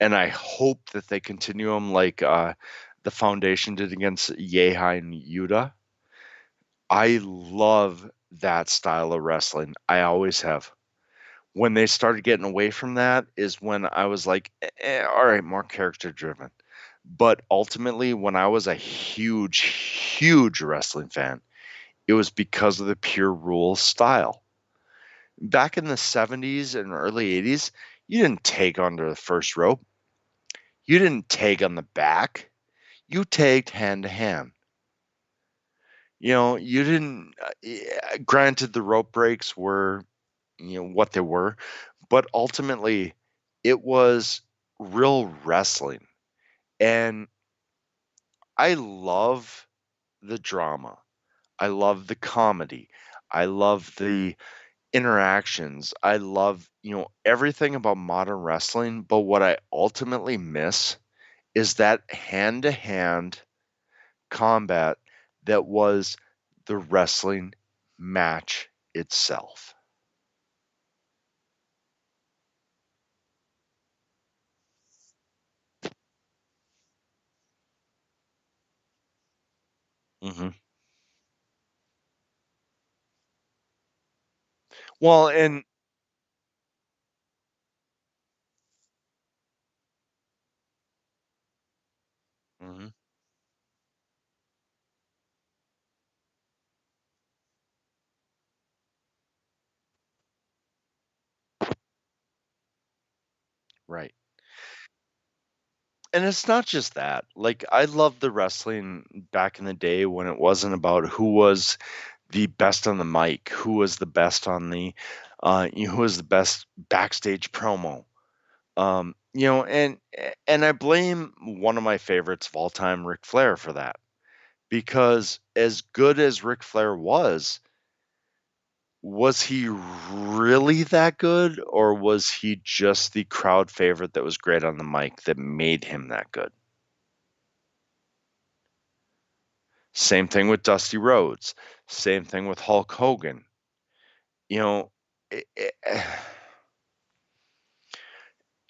and I hope that they continue them like the Foundation did against Yehi and Yuta. I love that style of wrestling. I always have. When they started getting away from that is when I was like, all right, more character driven. But ultimately, when I was a huge, huge wrestling fan, it was because of the pure rules style. Back in the 70s and early 80s, you didn't take under the first rope. You didn't tag on the back. You tagged hand to hand. You didn't. Granted, the rope breaks were, what they were, but ultimately, it was real wrestling, and I love the drama. I love the comedy. I love the interactions. I love, everything about modern wrestling. But what I ultimately miss is that hand to hand combat that was the wrestling match itself. Hmm. Well, and mhm, right. And it's not just that. Like, I loved the wrestling back in the day when it wasn't about who was the best on the mic, who was the best on who was the best backstage promo. And I blame one of my favorites of all time, Ric Flair, for that. Because as good as Ric Flair was he really that good, or was he just the crowd favorite that was great on the mic that made him that good? Same thing with Dusty Rhodes. Same thing with Hulk Hogan. You know, it, it,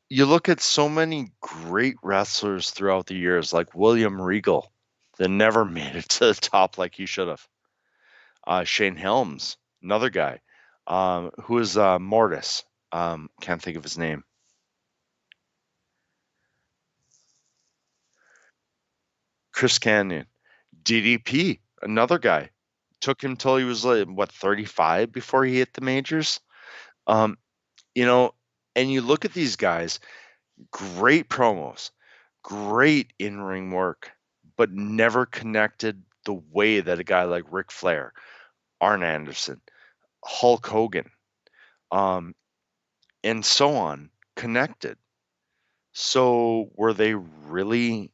you look at so many great wrestlers throughout the years, like William Regal, that never made it to the top like he should have. Shane Helms, another guy, who is Mortis. Can't think of his name. Chris Canyon, DDP, another guy. Took him till he was like what 35 before he hit the majors. Um, you know, and you look at these guys, great promos, great in-ring work, but never connected the way that a guy like Ric Flair, Arn Anderson, Hulk Hogan, um, and so on connected. So were they really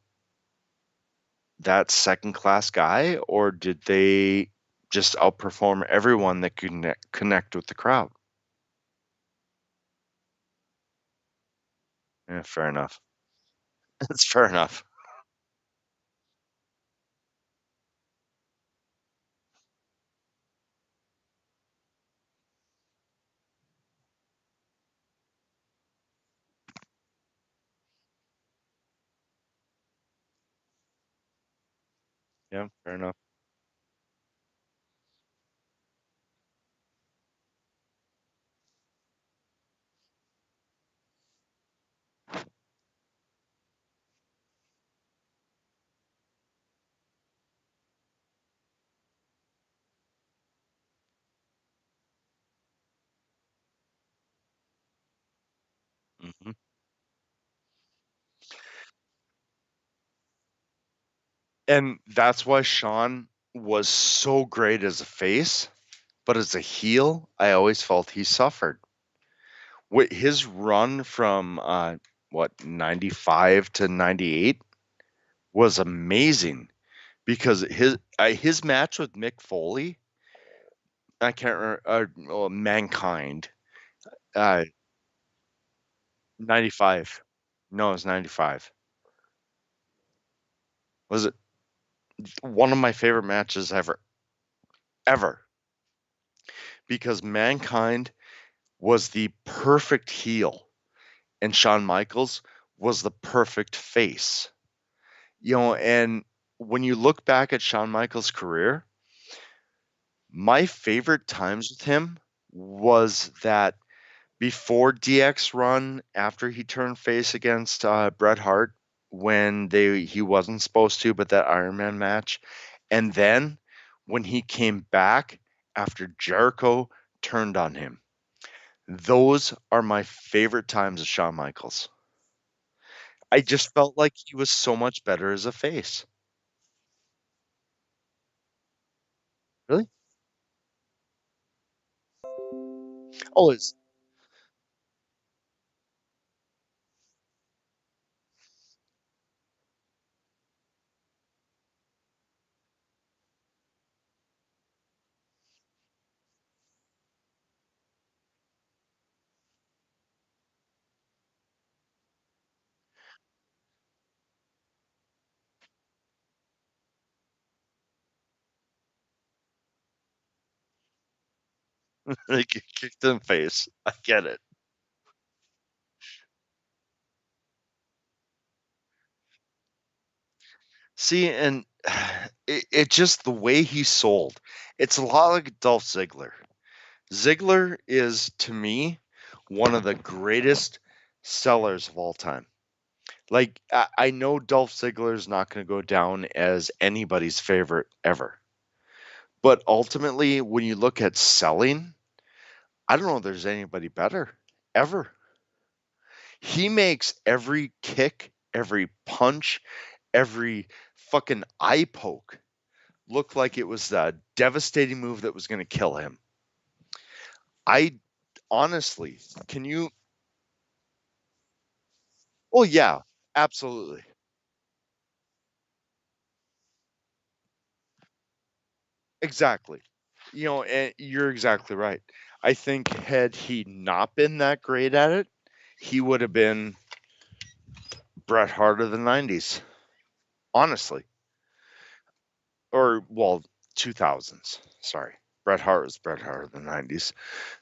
that second class guy, or did they just outperform everyone that could connect with the crowd? Yeah, fair enough. That's fair enough. Yeah, fair enough. Hmm. And that's why Sean was so great as a face, but as a heel, I always felt he suffered. With his run from what 95 to 98 was amazing because his match with Mick Foley, I can't remember, Mankind, uh 95. No, it was 95. Was it one of my favorite matches ever because Mankind was the perfect heel and Shawn Michaels was the perfect face. And when you look back at Shawn Michaels' career, My favorite times with him was that before DX run, after he turned face against Bret Hart, when he wasn't supposed to, but that Iron Man match, and then when he came back after Jericho turned on him. Those are my favorite times of Shawn Michaels. I just felt like he was so much better as a face. Really? Oh, it's like he kicked in the face. I get it. See, and it just the way he sold. It's a lot like Dolph Ziggler. Ziggler is, to me, one of the greatest sellers of all time. Like, I know Dolph Ziggler is not going to go down as anybody's favorite ever. But ultimately, when you look at selling, I don't know if there's anybody better ever. He makes every kick, every punch, every fucking eye poke look like it was a devastating move that was going to kill him. I honestly, can you? Oh, yeah, absolutely. Exactly. And you're exactly right. I think had he not been that great at it, he would have been Bret Hart of the 90s, honestly. Or, well, 2000s. Sorry. Bret Hart was Bret Hart of the 90s.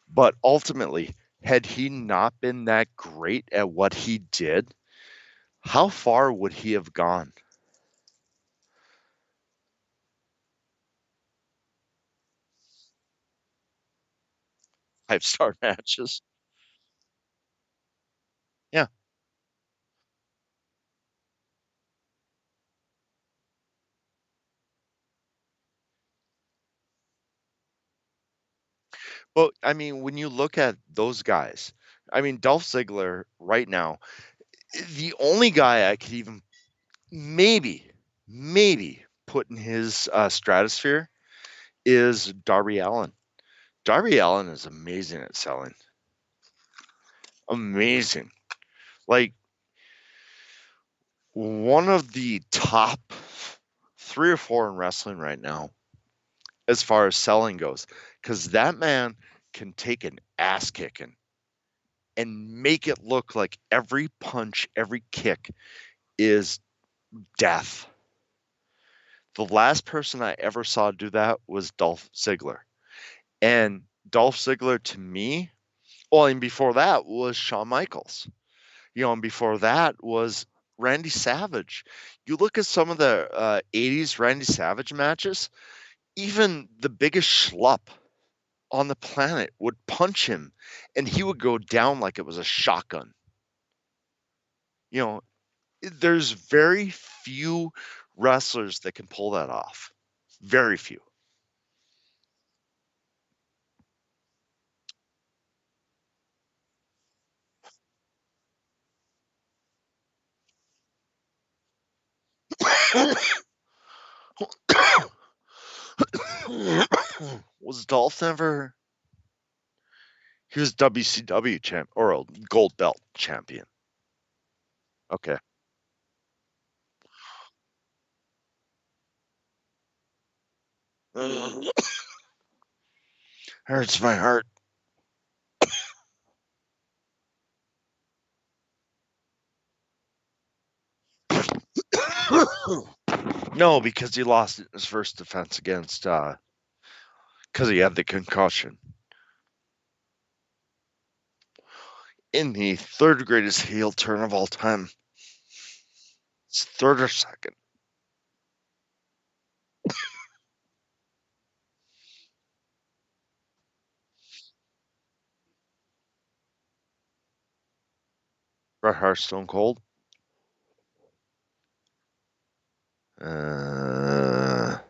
But ultimately, had he not been that great at what he did, how far would he have gone? 5-star matches. Yeah. Well, I mean, when you look at those guys, I mean, Dolph Ziggler right now, the only guy I could even maybe put in his stratosphere is Darby Allen. Darby Allen is amazing at selling. Amazing. Like one of the top 3 or 4 in wrestling right now, as far as selling goes, because that man can take an ass kicking and make it look like every punch, every kick is death. The last person I ever saw do that was Dolph Ziggler. And Dolph Ziggler to me, well, and before that was Shawn Michaels. And before that was Randy Savage. You look at some of the 80s Randy Savage matches, even the biggest schlup on the planet would punch him and he would go down like it was a shotgun. You know, there's very few wrestlers that can pull that off. Very few. Was Dolph ever? He was WCW champ or a gold belt champion. Okay. Hurts my heart. No, because he lost his first defense against because he had the concussion. In the third greatest heel turn of all time. It's third or second. Bret Hart, Stone Cold. Oh.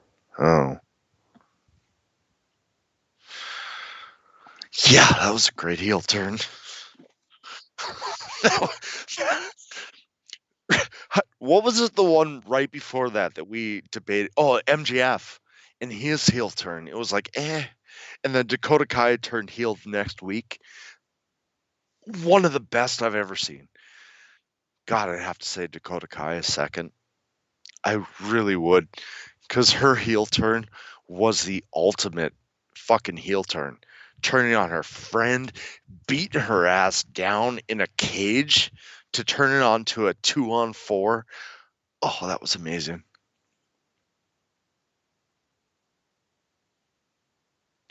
Yeah, that was a great heel turn. What was it? The one right before that we debated? Oh, MJF and his heel turn. It was like, and then Dakota Kai turned heel next week. One of the best I've ever seen. God, I'd have to say Dakota Kai a second. I really would, because her heel turn was the ultimate fucking heel turn. Turning on her friend, beating her ass down in a cage to turn it onto a 2-on-4. Oh, that was amazing.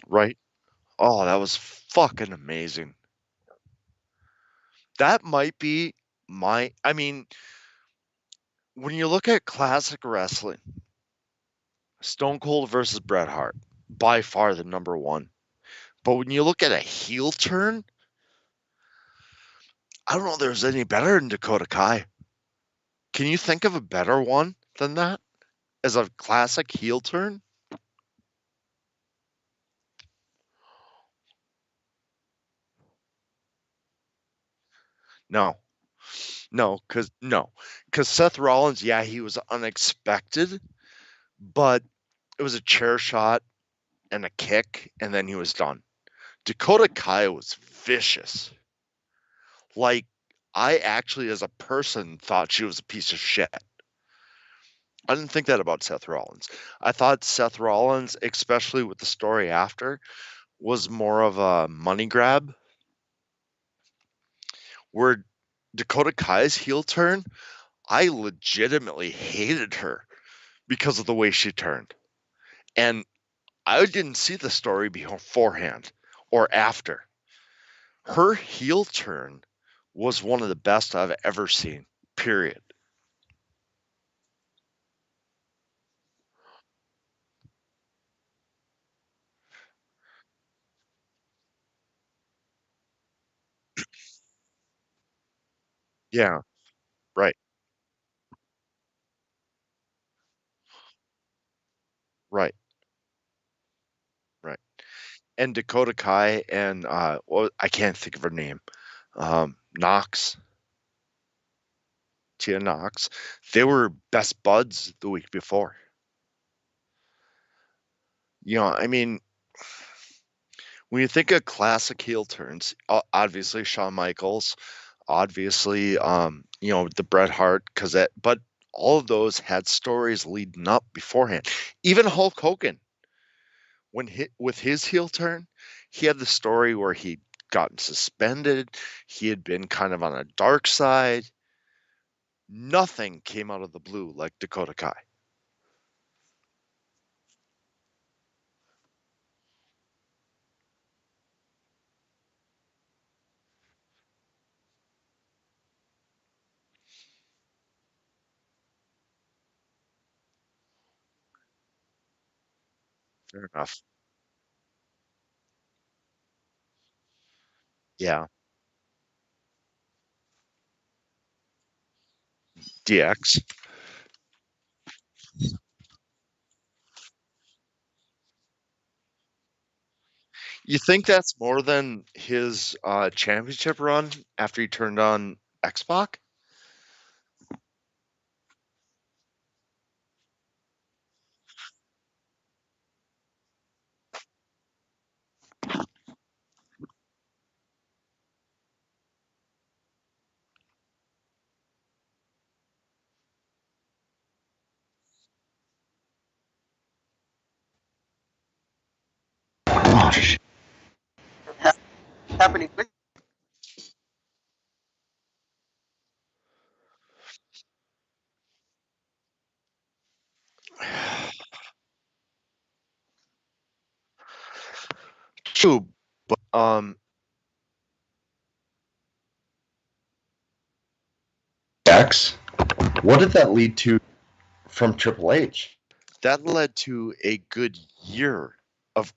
Right? Oh, that was fucking amazing. That might be I mean, when you look at classic wrestling, Stone Cold versus Bret Hart, by far the number one. But when you look at a heel turn, I don't know if there's any better than Dakota Kai. Can you think of a better one than that as a classic heel turn? No, because Seth Rollins, yeah, he was unexpected, but it was a chair shot and a kick, and then he was done. Dakota Kai was vicious. Like, I actually, as a person, thought she was a piece of shit. I didn't think that about Seth Rollins. I thought Seth Rollins, especially with the story after, was more of a money grab. Where Dakota Kai's heel turn, I legitimately hated her because of the way she turned. And I didn't see the story beforehand or after. Her heel turn was one of the best I've ever seen, period. Yeah, right, right, right. And Dakota Kai and well, I can't think of her name. Knox, Tia Knox. They were best buds the week before. I mean, when you think of classic heel turns, obviously Shawn Michaels, obviously, the Bret Hart, but all of those had stories leading up beforehand. Even Hulk Hogan, with his heel turn, he had the story where he'd gotten suspended, he had been kind of on a dark side. Nothing came out of the blue like Dakota Kai. Fair enough. Yeah. DX. You think that's more than his championship run after he turned on X-Pac? Oh, shit. Happening with True, but X. What did that lead to from Triple H? that led to a good year of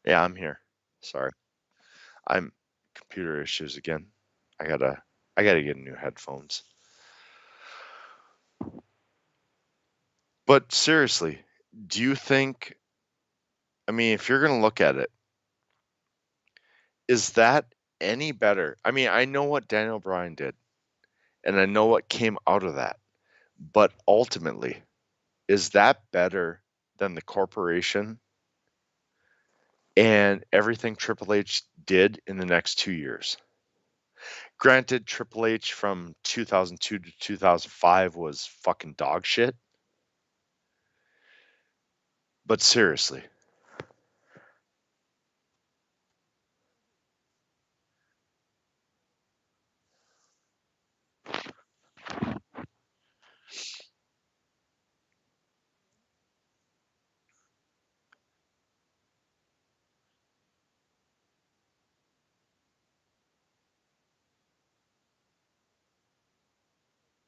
Yeah, I'm here. Sorry. I'm computer issues again. I gotta I gotta get new headphones. But seriously, do you think, I mean, if you're gonna look at it, is that any better? I mean, I know what Daniel Bryan did, and I know what came out of that. But ultimately, is that better than the corporation and everything Triple H did in the next 2 years? Granted, Triple H from 2002 to 2005 was fucking dog shit, but seriously,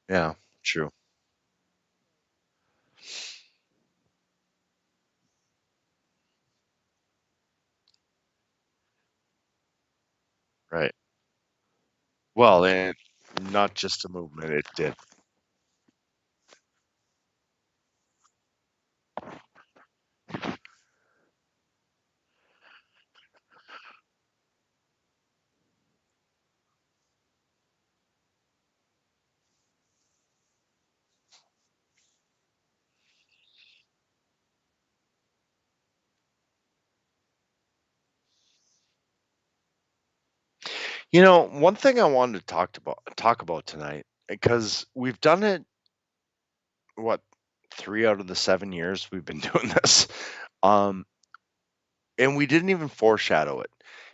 yeah, true, right. Well, and not just a movement, it did. You know, one thing I wanted to talk about tonight, because we've done it, what, 3 out of the 7 years we've been doing this, um, and we didn't even foreshadow it.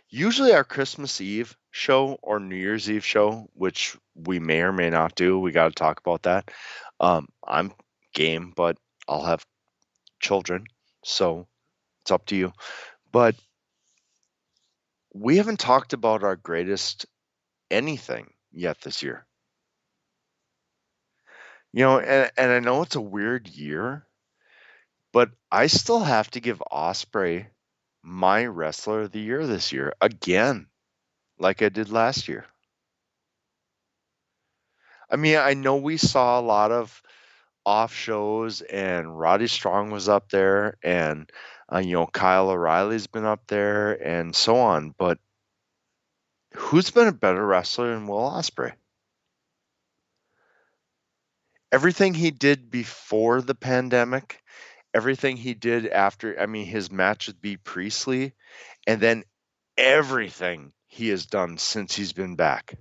Usually, our Christmas Eve show or New Year's Eve show, which we may or may not do, we got to talk about that. I'm game, but I'll have children, so it's up to you. But we haven't talked about our greatest anything yet this year. And I know it's a weird year, but I still have to give Osprey my wrestler of the year this year again, like I did last year. I mean, I know we saw a lot of off shows, and Roddy Strong was up there, and Kyle O'Reilly's been up there, and so on. But who's been a better wrestler than Will Ospreay? Everything he did before the pandemic, everything he did after, I mean, his match with B. Priestley, and then everything he has done since he's been back.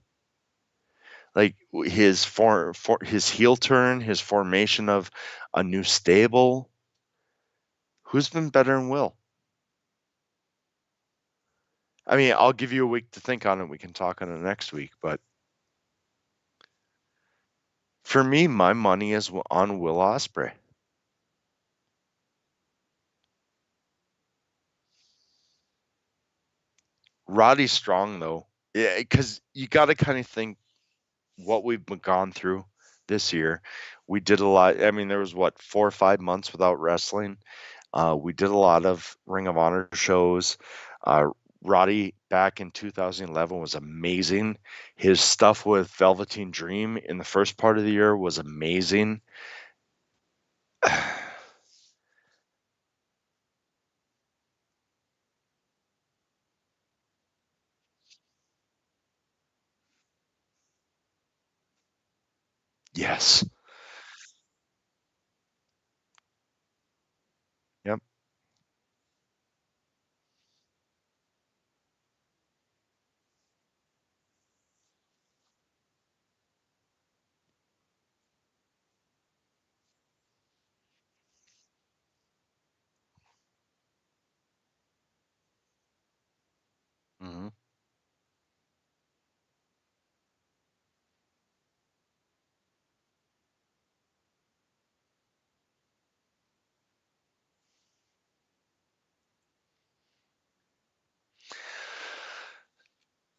Like for his heel turn, his formation of a new stable. Who's been better than Will? I mean, I'll give you a week to think on it. We can talk on it next week. But for me, my money is on Will Ospreay. Roddy Strong, though, yeah, because you got to kind of think what we've gone through this year. We did a lot. I mean, there was what, 4 or 5 months without wrestling. We did a lot of Ring of Honor shows. Uh, Roddy back in 2011 was amazing. His stuff with Velveteen Dream in the first part of the year was amazing. Yes. Yep. Hmm.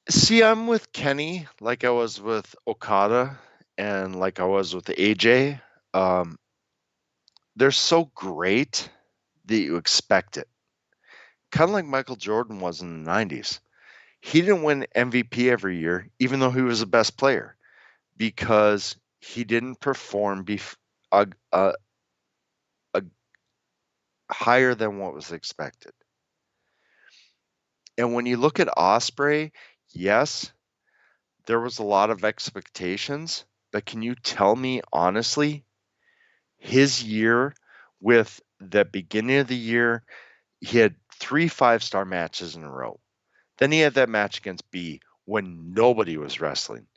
See, I'm with Kenny like I was with Okada and like I was with AJ. Um, they're so great that you expect it. kinda like Michael Jordan was in the '90s. He didn't win MVP every year, even though he was the best player, because he didn't perform a a a higher than what was expected. And when you look at Osprey, yes, there was a lot of expectations, but can you tell me honestly, his year with the beginning of the year, he had 3 five-star matches in a row. Then he had that match against B when nobody was wrestling.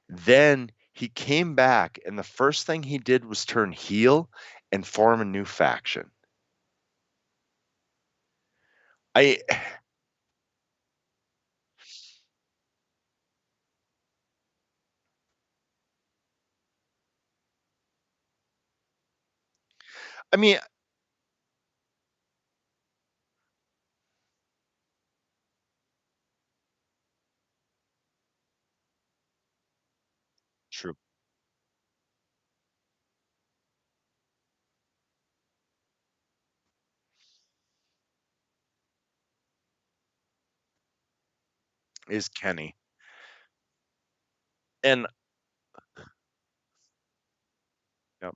Then he came back, and the first thing he did was turn heel and form a new faction. I I mean, true. Is Kenny. And yep.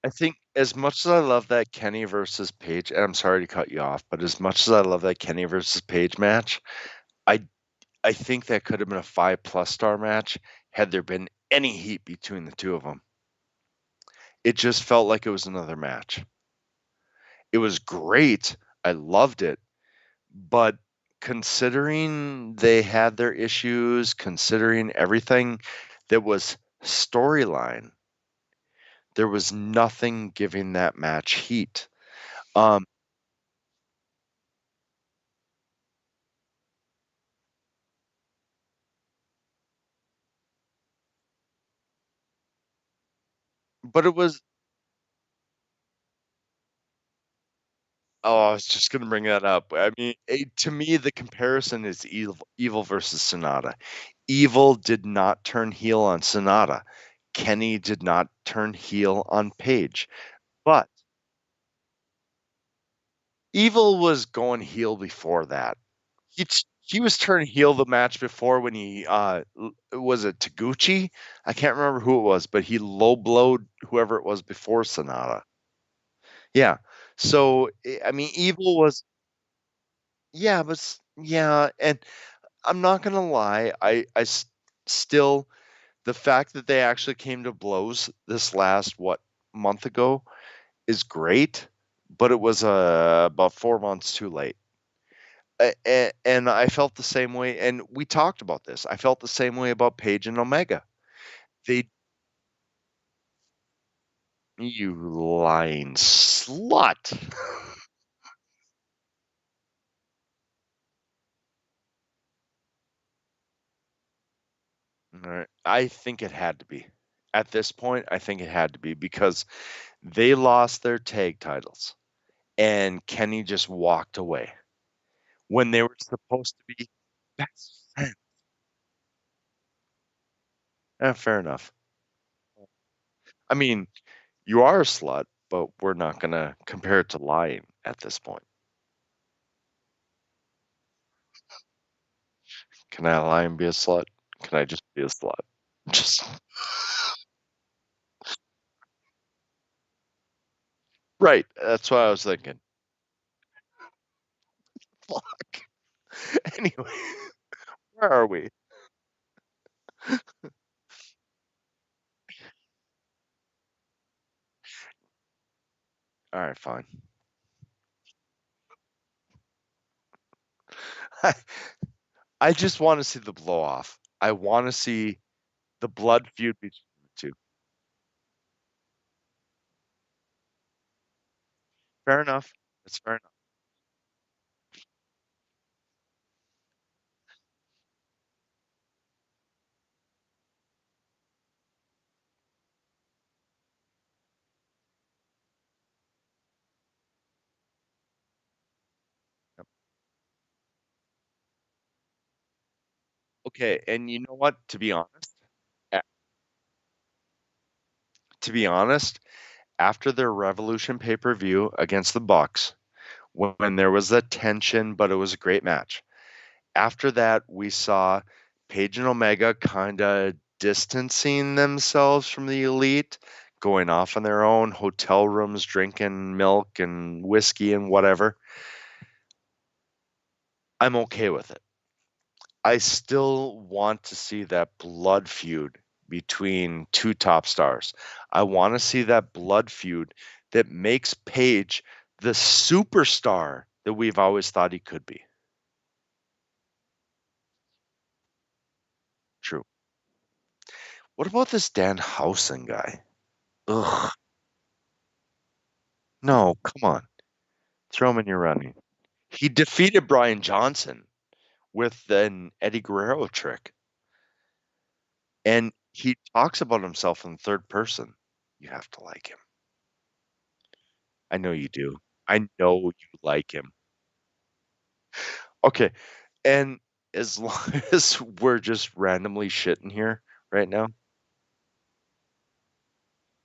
I think as much as I love that Kenny versus Page, and I'm sorry to cut you off, but as much as I love that Kenny versus Page match, I I think that could have been a 5+ star match had there been any heat between the two of them. It just felt like it was another match. It was great. I loved it. But considering they had their issues, considering everything that was storyline, there was nothing giving that match heat. Um, but it was oh, I was just gonna bring that up. I mean, to me, the comparison is Evil versus Sonata. Evil did not turn heel on Sonata. Kenny did not turn heel on Page. But Evil was going heel before that. He was turning heel the match before when he, was it Taguchi? I can't remember who it was, but he low blowed whoever it was before Sonata. Yeah. So, I mean, Evil was yeah, but yeah, and I'm not gonna lie, still the fact that they actually came to blows this last, what, month ago is great, but it was, about 4 months too late. And I felt the same way, and we talked about this. I felt the same way about Paige and Omega. They you lying slut. Alright, I think it had to be. At this point, I think it had to be because they lost their tag titles, and Kenny just walked away when they were supposed to be best friends. Fair enough. I mean, you are a slut, but we're not gonna compare it to lying at this point. Can I lie and be a slut? Can I just be a slut? Just right, that's what I was thinking. Fuck. Anyway, where are we? Alright, fine. I I just wanna see the blow off. I wanna see the blood feud between the 2. Fair enough. That's fair enough. Yep. Okay, and you know what? A to be honest, after their Revolution pay-per-view against the Bucks, when there was that tension, but it was a great match. After that, we saw Page and Omega kinda distancing themselves from the Elite, going off on their own hotel rooms, drinking milk and whiskey and whatever. I'm okay with it. I still want to see that blood feud between 2 top stars. I wanna see that blood feud that makes Page the superstar that we've always thought he could be. True. What about this Danhausen guy? Ugh. No, come on. Throw him in your running. He defeated Brian Johnson with an Eddie Guerrero trick, and he talks about himself in third person. You have to like him. I know you do. I know you like him. Okay, and as long as we're just randomly shitting here right now,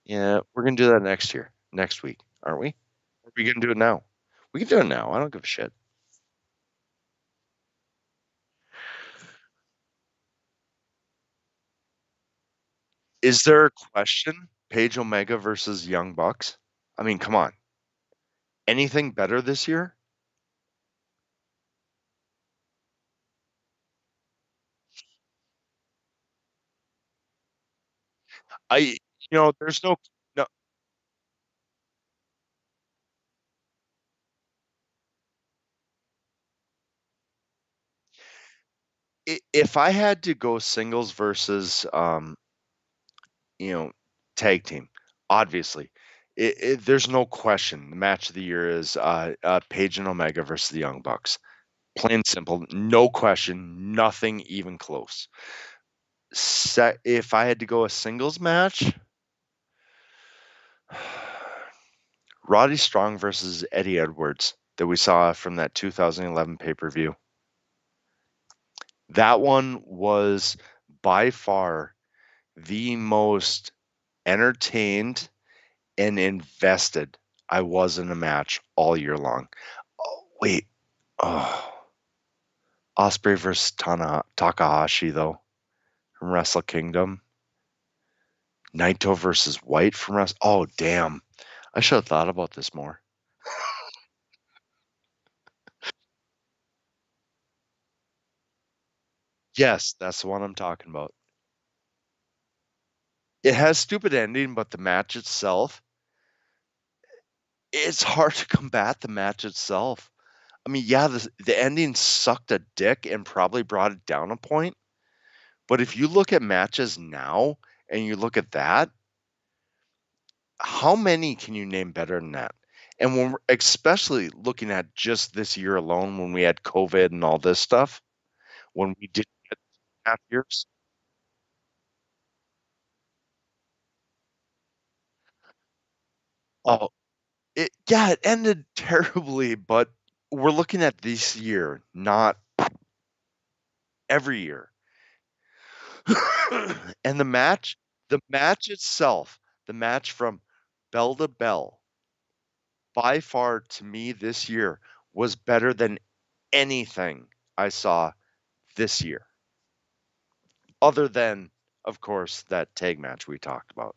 yeah, we're gonna do that next week, aren't we? Or are we gonna do it now? We can do it now. I don't give a shit. Is there a question? Page Omega versus Young Bucks? I mean, come on. Anything better this year? There's no. If I had to go singles versus, you know, tag team, obviously, there's no question. The match of the year is Page and Omega versus the Young Bucks. Plain and simple, no question, nothing even close. If I had to go a singles match, Roddy Strong versus Eddie Edwards that we saw from that 2011 pay-per-view. That one was by far the most entertained and invested I was in a match all year long. Oh, wait. Oh, Osprey versus Takahashi, though, from Wrestle Kingdom. Naito versus White from Wrestle. Oh, damn. I should have thought about this more. Yes, that's the one I'm talking about. It has stupid ending, but the match itself, it's hard to combat the match itself. I mean, yeah, the ending sucked a dick and probably brought it down a point. But if you look at matches now and you look at that, how many can you name better than that? And when we're especially looking at just this year alone, when we had COVID and all this stuff, when we did get half years, oh, it ended terribly. But we're looking at this year, not every year. And the match itself, the match from bell to bell, by far to me this year was better than anything I saw this year, other than, of course, that tag match we talked about.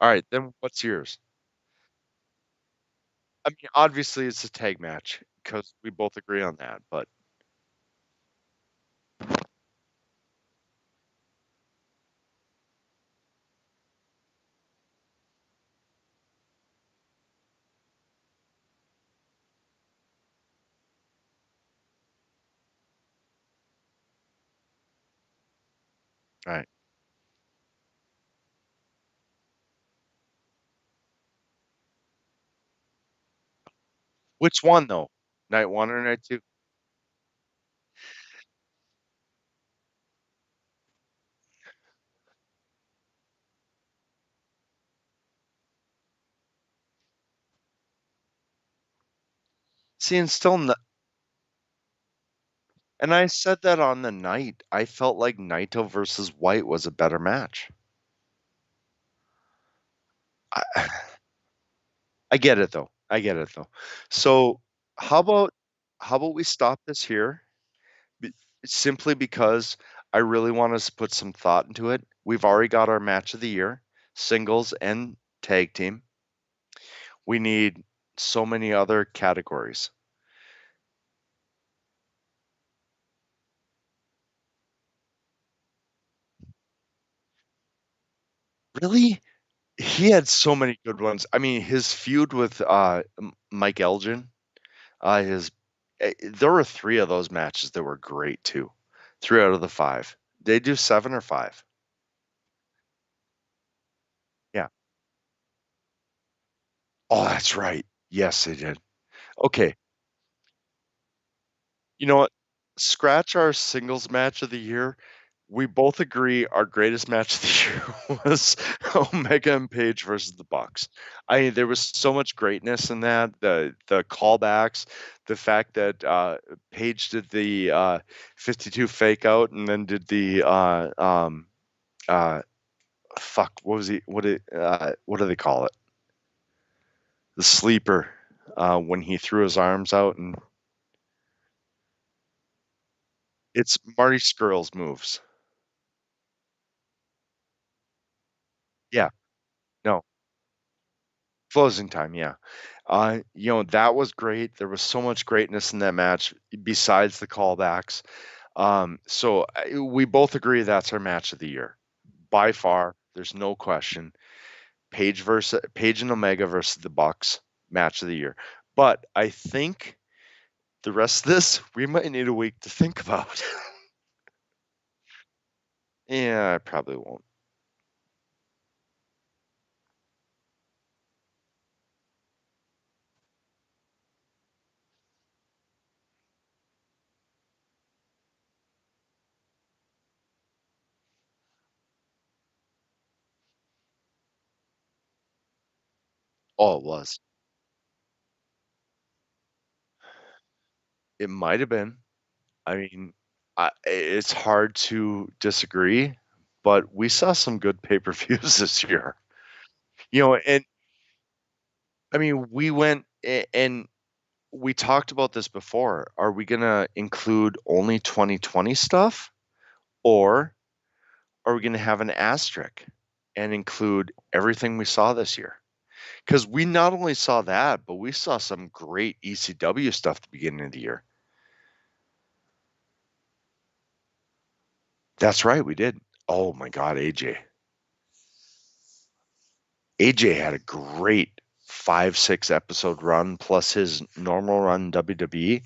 All right, then what's yours? I mean, obviously it's a tag match because we both agree on that, but all right. Which one though? Night one or night two? See, and I said that on the night. I felt like Naito versus White was a better match. I, I get it though. I get it though. So how about we stop this here? Be- Simply because I really want us to put some thought into it. We've already got our match of the year, singles and tag team. We need so many other categories. Really? He had so many good ones. I mean, his feud with Mike Elgin, his there were 3 of those matches that were great too. 3 out of the 5. They do 7 or 5? Yeah. Oh, that's right. Yes, they did. Okay. You know what? Scratch our singles match of the year. We both agree our greatest match of the year was Omega and Page versus the Bucks. I mean, there was so much greatness in that. The callbacks, the fact that Page did the 52 fake out and then did the uh, fuck, what was he? What do they call it? The sleeper, when he threw his arms out, and it's Marty Scurll's moves. Yeah, no, closing time, yeah. That was great. There was so much greatness in that match besides the callbacks. We both agree that's our match of the year. By far, there's no question. Page and Omega versus the Bucks, match of the year. But I think the rest of this we might need a week to think about. Yeah, I probably won't. Oh, it was. It might have been. I mean, it's hard to disagree, but we saw some good pay-per-views this year. And I mean, and we talked about this before. Are we gonna include only 2020 stuff, or are we gonna have an asterisk and include everything we saw this year? Because we not only saw that, but we saw some great ECW stuff at the beginning of the year. That's right, we did. Oh my God, AJ. AJ had a great 5, 6 episode run plus his normal run in WWE.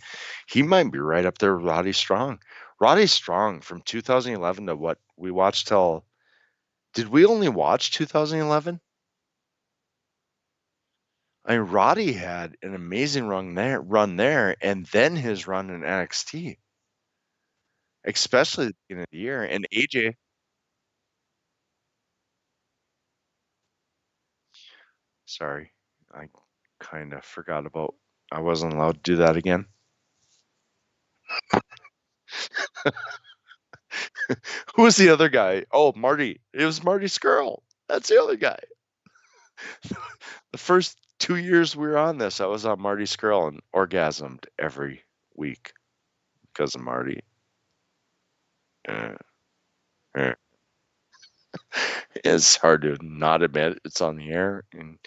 He might be right up there with Roddy Strong. Roddy Strong from 2011 to what we watched till. Did we only watch 2011? I mean, Roddy had an amazing run there, and then his run in NXT, especially at the beginning of the year. And AJ, sorry, I kind of forgot about. I wasn't allowed to do that again. Who was the other guy? Oh, Marty. It was Marty Skrull. That's the other guy. The first 2 years we were on this, I was on Marty Skrull and orgasmed every week because of Marty. Uh, uh. It's hard to not admit it's on the air. And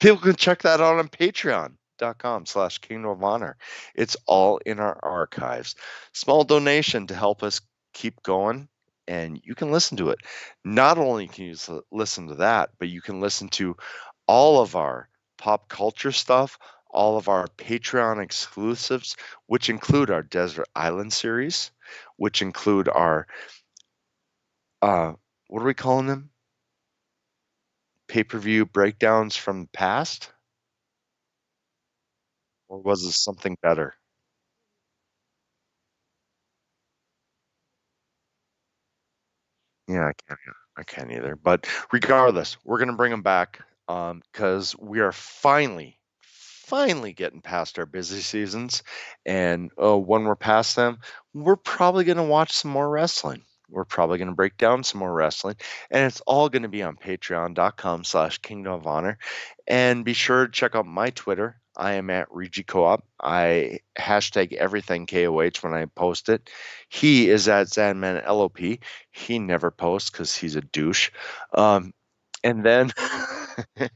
people can check that out on patreon.com/Kingdom of Honor. It's all in our archives. Small donation to help us keep going, and you can listen to it. Not only can you listen to that, but you can listen to all of our pop culture stuff, all of our Patreon exclusives, which include our Desert Island series, which include our uh, what are we calling them? Pay-per-view breakdowns from the past, or was it something better? Yeah, I can't either. But regardless, we're gonna bring them back because we are finally getting past our busy seasons. And when we're past them, we're probably going to watch some more wrestling. We're probably going to break down some more wrestling. And it's all going to be on patreon.com/Kingdom of Honor. And be sure to check out my Twitter. I am at Regi Co-op. I hashtag everything KOH when I post it. He is at Zadman LOP. He never posts because he's a douche. And then, and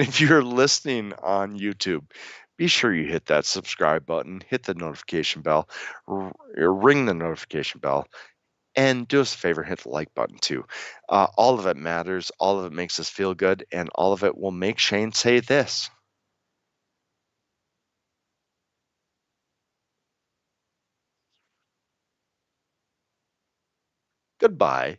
if you're listening on YouTube, be sure you hit that subscribe button, hit the notification bell, ring the notification bell, and do us a favor, hit the like button too. All of it matters. All of it makes us feel good, and all of it will make Shane say this. Goodbye.